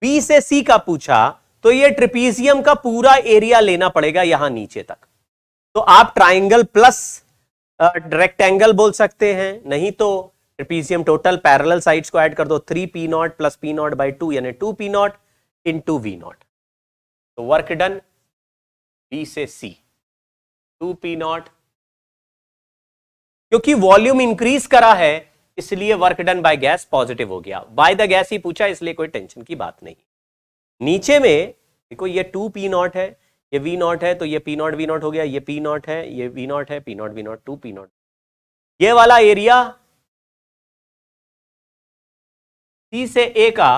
बी से सी का पूछा तो ये ट्रिपीजियम का पूरा एरिया लेना पड़ेगा यहां नीचे तक, तो आप ट्राइंगल प्लस रेक्टेंगल बोल सकते हैं, नहीं तो ट्रिपीजियम टोटल पैरेलल साइड्स को ऐड कर दो, 3p0 प्लस p0 बाई 2 यानी 2p0 इंटू v0। तो वर्क डन बी से सी 2p0 क्योंकि वॉल्यूम इंक्रीज करा है इसलिए work done by gas positive हो गया। बाय द गैस ही पूछा इसलिए कोई टेंशन की बात नहीं। नीचे में देखो ये 2p0 है, ये v0 है, तो ये p0 v0 हो गया, ये p0 है, ये v0 है, p0 v0 2p0। ये वाला एरिया C से A का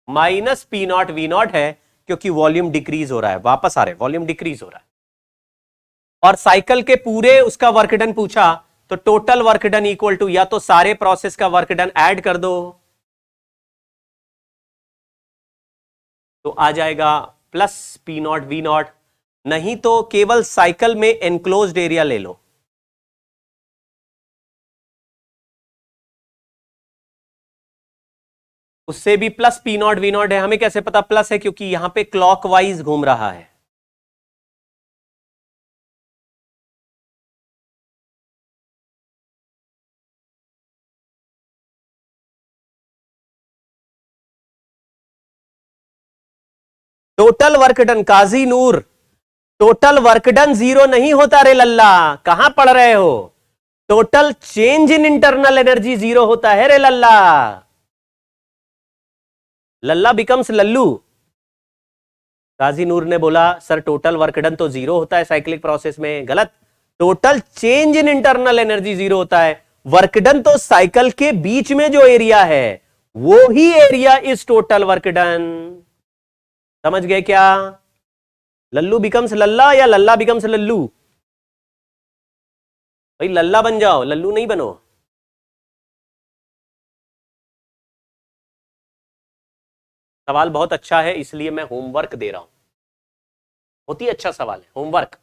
माइनस p0 v0 है क्योंकि वॉल्यूम डिक्रीज हो रहा है, वापस आ रहे वॉल्यूम डिक्रीज हो रहा है। और साइकिल के पूरे उसका वर्क डन पूछा तो total work done equal to या तो सारे प्रोसेस का वर्क डन ऐड कर दो तो आ जाएगा प्लस p0 v0, नहीं तो केवल साइकिल में एनक्लोज्ड एरिया ले लो। उससे भी प्लस p0 v0 है। हमें कैसे पता प्लस है? क्योंकि यहां पे क्लॉकवाइज घूम रहा है। टोटल वर्क डन काजी नूर, टोटल वर्क डन जीरो नहीं होता रे लल्ला, कहां पढ़ रहे हो? Total change in internal energy zero होता है रे लल्ला। लल्ला बिकम्स लल्लू। काजी नूर ने बोला सर टोटल वर्क डन तो जीरो होता है साइक्लिक प्रोसेस में। गलत, total change in internal energy zero होता है। वर्क डन तो साइकिल के बीच में जो एरिया है वो ही area is total work done. समझ गए क्या? लल्लू बिकम्स लल्ला या लल्ला बिकम्स लल्लू? भाई लल्ला बन जाओ, लल्लू नहीं बनो। सवाल बहुत अच्छा है इसलिए मैं होमवर्क दे रहा हूं। बहुत ही अच्छा सवाल है, होमवर्क।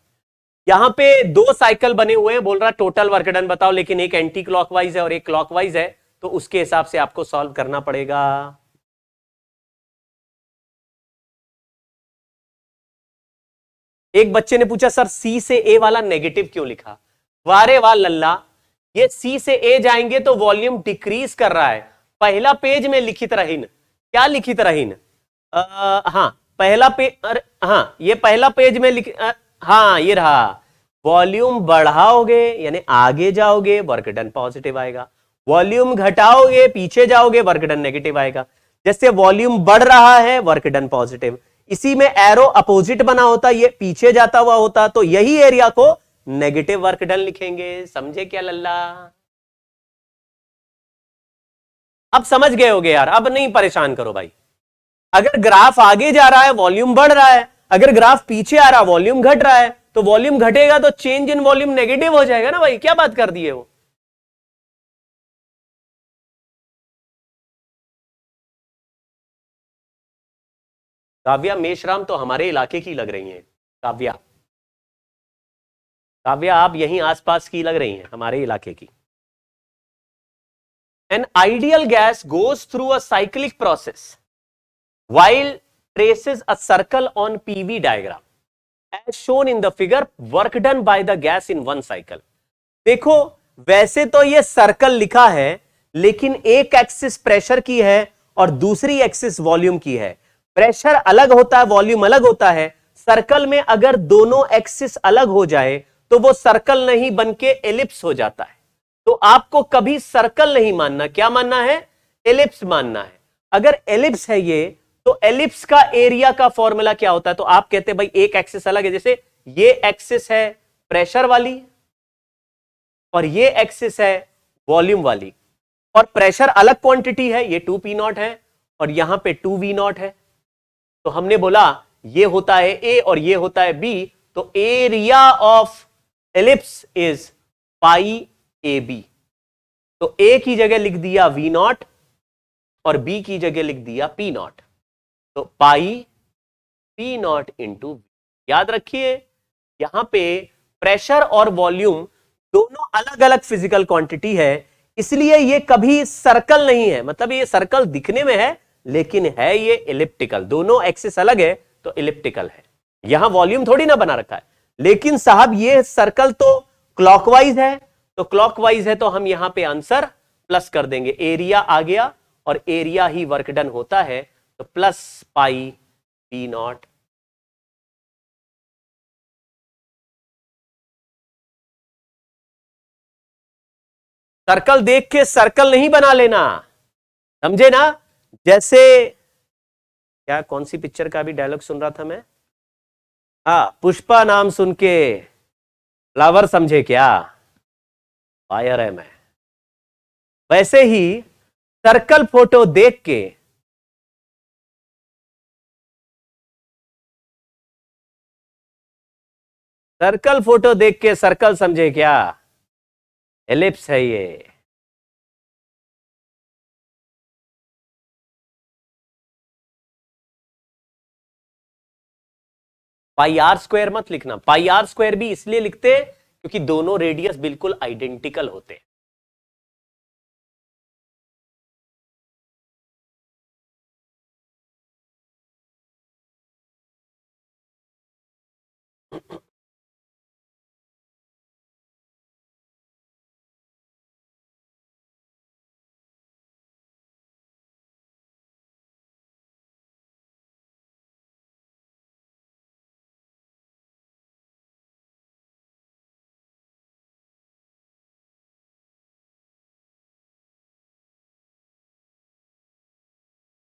यहां पे दो साइकिल बने हुए हैं, बोल रहा टोटल वर्क डन बताओ, लेकिन एक एंटी क्लॉकवाइज है और एक क्लॉकवाइज है, तो उसके हिसाब से आपको सॉल्व करना पड़ेगा। एक बच्चे ने पूछा सर सी से ए वाला नेगेटिव क्यों लिखा? वारे वाह लल्ला, ये सी से ए जाएंगे तो वॉल्यूम डिक्रीज कर रहा है। पहला पेज में लिखित रहीन, क्या लिखित रहीन? हाँ पहला पेज, हाँ ये पहला पेज में हाँ ये रहा, वॉल्यूम बढ़ाओगे यानी आगे जाओगे वर्क डन पॉजिटिव आएगा, वॉल्यूम घटाओगे पीछे जाओगे वर्क डन नेगेटिव आएगा। जैसे वॉल्यूम बढ़ रहा है वर्क डन पॉजिटिव, इसी में एरो अपोजिट बना होता, ये पीछे जाता हुआ होता, तो यही एरिया को नेगेटिव वर्क डन लिखेंगे। समझे क्या लल्ला? अब समझ गए होगे यार, अब नहीं परेशान करो भाई। अगर ग्राफ आगे जा रहा है वॉल्यूम बढ़ रहा है, अगर ग्राफ पीछे आ रहा वॉल्यूम घट रहा है, तो वॉल्यूम घटेगा तो चेंज इन वॉल्यूम नेगेटिव हो जाएगा ना भाई। क्या बात कर दी है वो? काव्या मेशराम तो हमारे इलाके की लग रही हैं। काव्या, काव्या आप यहीं आसपास की लग रही हैं, हमारे इलाके की। An ideal gas goes through a cyclic process while traces a circle on PV diagram as shown in the figure, work done by the gas in one cycle। देखो वैसे तो ये सर्कल लिखा है, लेकिन एक एक्सिस प्रेशर की है और दूसरी एक्सिस वॉल्यूम की है। प्रेशर अलग होता है, वॉल्यूम अलग होता है। सर्कल में अगर दोनों एक्सिस अलग हो जाए तो वो सर्कल नहीं बनके एलिप्स हो जाता है। तो आपको कभी सर्कल नहीं मानना, क्या मानना है? एलिप्स मानना है। अगर एलिप्स है ये, तो एलिप्स का एरिया का फॉर्मूला क्या होता है? तो आप कहते हैं भाई एक एक्सिस अलग है, जैसे ये एक्सिस है प्रेशर वाली और ये एक्सिस है वॉल्यूम वाली, और प्रेशर अलग क्वांटिटी है, ये 2p0 है और यहां पे 2v0 है। तो हमने बोला ये होता है ए और ये होता है बी, तो area of ellipse is pi A B. तो ए की जगह लिख दिया v0 और बी की जगह लिख दिया p0, तो पाई p0 इंटू। याद रखिए यहां पे प्रेशर और वॉल्यूम दोनों अलग अलग फिजिकल क्वांटिटी है, इसलिए ये कभी सर्कल नहीं है। मतलब ये सर्कल दिखने में है लेकिन है ये इलिप्टिकल, दोनों एक्सिस अलग है तो इलिप्टिकल है। यहां वॉल्यूम थोड़ी ना बना रखा है, लेकिन साहब ये सर्कल तो क्लॉकवाइज है, तो क्लॉकवाइज है तो हम यहां पे आंसर प्लस कर देंगे। एरिया आ गया और एरिया ही वर्क डन होता है, तो प्लस पाई p0। सर्कल देख के सर्कल नहीं बना लेना, समझे ना। जैसे क्या, कौन सी पिक्चर का भी डायलॉग सुन रहा था मैं, पुष्पा नाम सुन के फ्लावर समझे क्या, फायर है मैं। वैसे ही सर्कल फोटो देख के सर्कल समझे क्या, एलिप्स है ये। पाई आर स्क्वायर मत लिखना, पाई आर स्क्वायर भी इसलिए लिखते क्योंकि दोनों रेडियस बिल्कुल आइडेंटिकल होते हैं।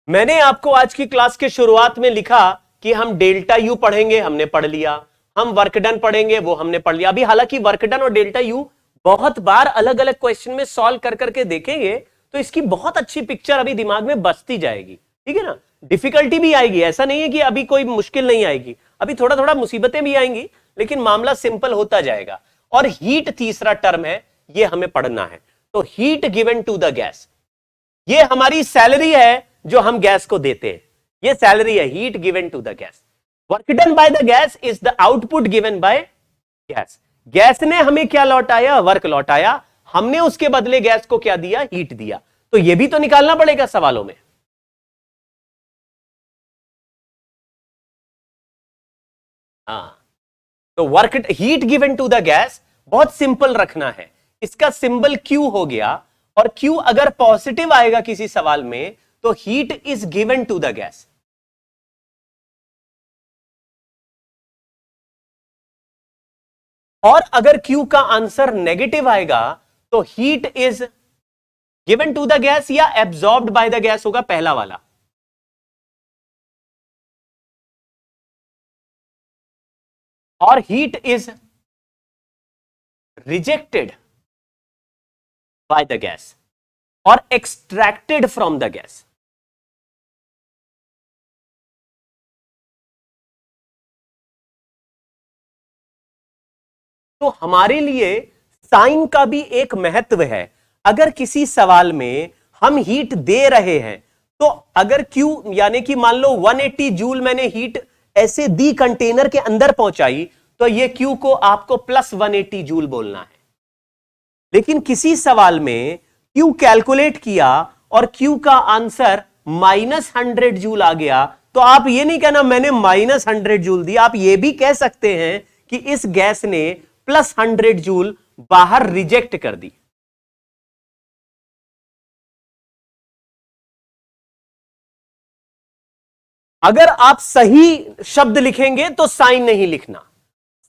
मैंने आपको आज की क्लास के शुरुआत में लिखा कि हम डेल्टा यू पढ़ेंगे, हमने पढ़ लिया। हम वर्क डन पढ़ेंगे, वो हमने पढ़ लिया। अभी हालांकि वर्क डन और डेल्टा यू बहुत बार अलग अलग क्वेश्चन में सॉल्व कर करके देखेंगे, तो इसकी बहुत अच्छी पिक्चर अभी दिमाग में बसती जाएगी, ठीक है ना। डिफिकल्टी भी आएगी, ऐसा नहीं है कि अभी कोई मुश्किल नहीं आएगी, अभी थोड़ा थोड़ा मुसीबतें भी आएंगी, लेकिन मामला सिंपल होता जाएगा। और हीट तीसरा टर्म है, ये हमें पढ़ना है। तो heat given to the gas, ये हमारी सैलरी है जो हम गैस को देते हैं, ये सैलरी है, heat given to the gas. Work done by the gas is the output given by gas. Gas ने हमें क्या लौटाया, वर्क लौटाया, हमने उसके बदले गैस को क्या दिया, हीट दिया। तो ये भी तो निकालना पड़ेगा सवालों में। तो work heat given to the gas बहुत सिंपल रखना है, इसका सिंबल Q हो गया, और Q अगर पॉजिटिव आएगा किसी सवाल में तो heat is given to the gas. और अगर Q का आंसर नेगेटिव आएगा तो heat is given to the gas या एब्जॉर्ब्ड बाय द गैस होगा, पहला वाला। और heat is rejected by the gas और एक्सट्रैक्टेड फ्रॉम द गैस। तो हमारे लिए साइन का भी एक महत्व है। अगर किसी सवाल में हम हीट दे रहे हैं, तो अगर Q यानी कि मान लो 180 जूल मैंने हीट ऐसे दी, कंटेनर के अंदर पहुंचाई, तो ये Q को आपको प्लस 180 जूल बोलना है। लेकिन किसी सवाल में Q कैलकुलेट किया और Q का आंसर -100 जूल आ गया, तो आप ये नहीं कहना मैंने -100 जूल दिया, आप ये भी कह सकते हैं कि इस गैस ने +100 जूल बाहर रिजेक्ट कर दी। अगर आप सही शब्द लिखेंगे तो साइन नहीं लिखना,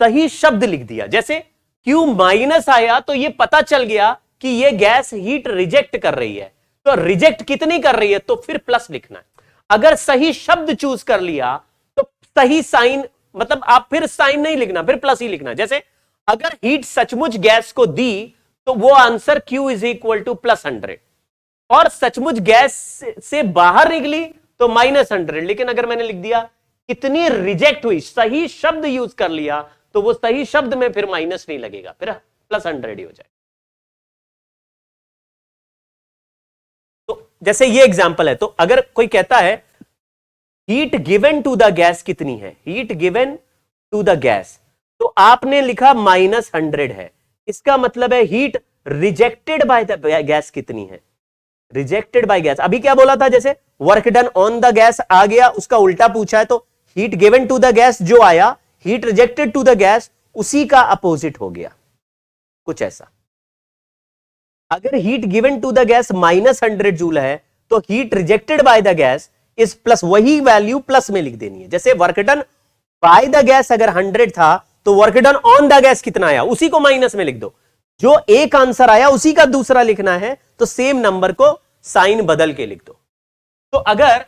सही शब्द लिख दिया। जैसे Q माइनस आया तो यह पता चल गया कि यह गैस हीट रिजेक्ट कर रही है, तो रिजेक्ट कितनी कर रही है, तो फिर प्लस लिखना है। अगर सही शब्द चूज कर लिया तो सही साइन, मतलब आप फिर साइन नहीं लिखना, फिर प्लस ही लिखना। जैसे अगर हीट सचमुच गैस को दी तो वो answer Q is equal to +100, और सचमुच गैस से बाहर निकली तो -100। लेकिन अगर मैंने लिख दिया कितनी रिजेक्ट हुई, सही शब्द यूज कर लिया, तो वो सही शब्द में फिर माइनस नहीं लगेगा, फिर +100 ही हो जाए। तो जैसे ये एग्जांपल है, तो अगर कोई कहता है heat given to the gas कितनी है, heat given to the gas, तो आपने लिखा -100 है, इसका मतलब है heat rejected by the gas कितनी है, रिजेक्टेड बाय गैस। अभी क्या बोला था, जैसे work done on the gas आ गया, उसका उल्टा पूछा है, तो heat given to the gas जो आया, heat rejected to the gas उसी का अपोजिट हो गया, कुछ ऐसा। अगर heat given to the gas -100 joule है, तो heat rejected by the gas is plus, वही वैल्यू प्लस में लिख देनी है। जैसे work done by the gas अगर 100 था, तो work done on the gas कितना आया, उसी को माइनस में लिख दो। जो एक आंसर आया उसी का दूसरा लिखना है, तो सेम नंबर को साइन बदल के लिख दो। तो अगर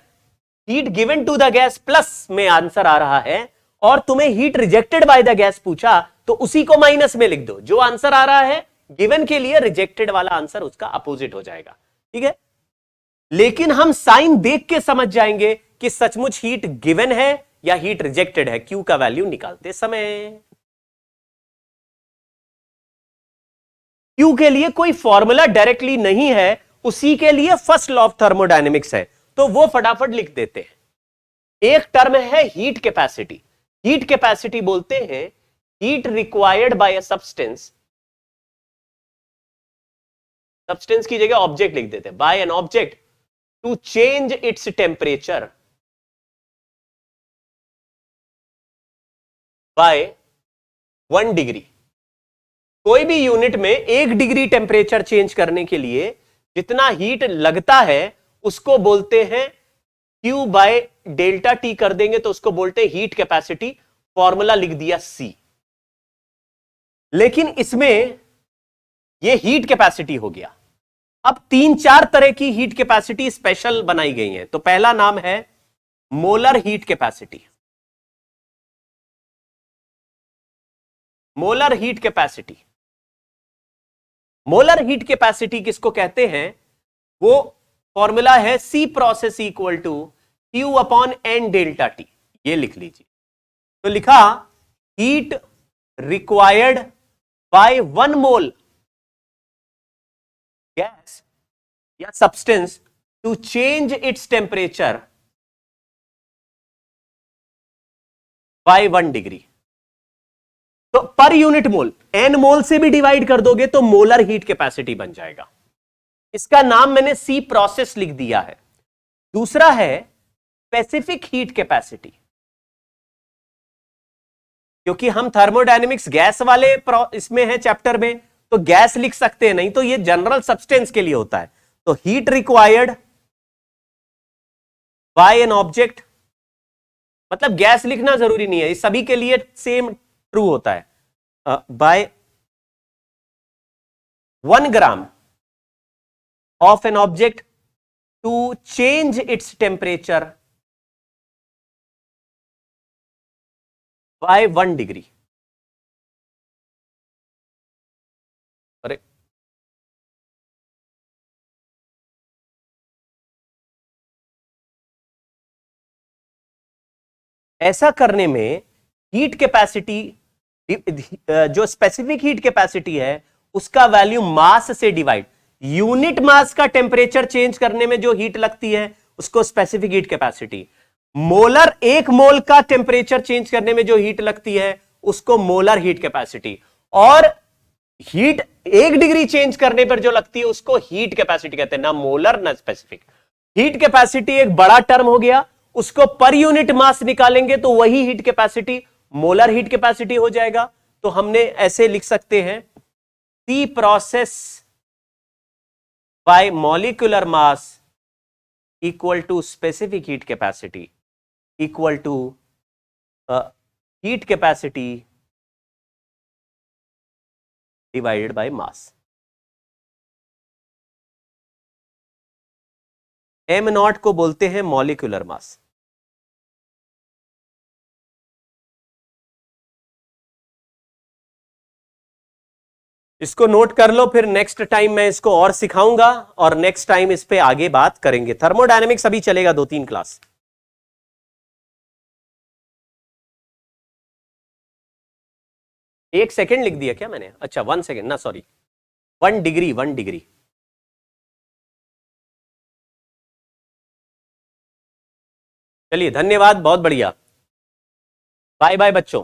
heat given to the gas plus में आंसर आ रहा है और तुम्हें heat rejected by the gas पूछा, तो उसी को माइनस में लिख दो। जो आंसर आ रहा है गिवन के लिए, रिजेक्टेड वाला आंसर उसका अपोजिट हो जाएगा, ठीक है। लेकिन हम साइन देख के समझ जाएंगे कि सचमुच हीट गिवन है या हीट रिजेक्टेड है, क्यू का वैल्यू निकालते समय। क्यू के लिए कोई फॉर्मूला डायरेक्टली नहीं है, उसी के लिए फर्स्ट लॉ ऑफ थर्मोडायनेमिक्स है, तो वो फटाफट लिख देते हैं। एक टर्म है हीट कैपेसिटी। हीट कैपेसिटी बोलते हैं heat required by a substance, substance की जगह ऑब्जेक्ट लिख देते हैं, by an object to change its temperature by 1 degree. कोई भी यूनिट में 1 डिग्री टेम्परेचर चेंज करने के लिए जितना हीट लगता है उसको बोलते हैं Q बाय डेल्टा टी कर देंगे तो उसको बोलते हैं हीट कैपेसिटी। फॉर्मूला लिख दिया C। लेकिन इसमें यह हीट कैपेसिटी हो गया। अब 3-4 तरह की हीट कैपेसिटी स्पेशल बनाई गई है। तो पहला नाम है molar heat capacity. Molar heat capacity, molar heat capacity किसको कहते हैं? वो फॉर्मूला है C process equal to Q upon N delta T. ये लिख लीजिए। तो लिखा heat required by 1 mole gas या substance to change its temperature by 1 degree. तो पर यूनिट मोल, N मोल से भी डिवाइड कर दोगे तो मोलर हीट कैपेसिटी बन जाएगा। इसका नाम मैंने C प्रोसेस लिख दिया है। दूसरा है स्पेसिफिक हीट कैपेसिटी। क्योंकि हम थर्मोडायनेमिक्स गैस वाले इसमें है चैप्टर में, तो गैस लिख सकते हैं, नहीं तो ये जनरल सब्सटेंस के लिए होता है। तो heat required bye an object, मतलब गैस लिखना जरूरी नहीं है, इस सभी के लिए सेम ट्रू होता है। By 1 gram of an object to change its temperature by 1 degree. अरे ऐसा करने में हीट कैपेसिटी, जो स्पेसिफिक हीट कैपेसिटी है उसका वैल्यू मास से डिवाइड, यूनिट मास का टेम्परेचर चेंज करने में जो हीट लगती है उसको स्पेसिफिक हीट कैपेसिटी, मोलर 1 मोल का टेम्परेचर चेंज करने में जो हीट लगती है उसको मोलर हीट कैपेसिटी, और हीट 1 डिग्री चेंज करने पर जो लगती है उसको हीट कैपेसिटी कहते हैं, ना मोलर ना स्पेसिफिक। हीट कैपेसिटी एक बड़ा टर्म हो गया, उसको पर यूनिट मास निकालेंगे तो वही heat capacity molar heat capacity हो जाएगा। तो हमने ऐसे लिख सकते हैं C process by molecular mass equal to specific heat capacity equal to heat capacity divided by mass. m naught को बोलते हैं मॉलिक्यूलर मास। इसको नोट कर लो, फिर नेक्स्ट टाइम मैं इसको और सिखाऊंगा और नेक्स्ट टाइम इस पे आगे बात करेंगे। थर्मोडायनेमिक्स अभी चलेगा 2-3 क्लास। एक सेकेंड लिख दिया क्या मैंने? अच्छा 1 सेकेंड ना, सॉरी 1 डिग्री, 1 डिग्री। चलिए धन्यवाद, बहुत बढ़िया। बाय बाय बच्चों।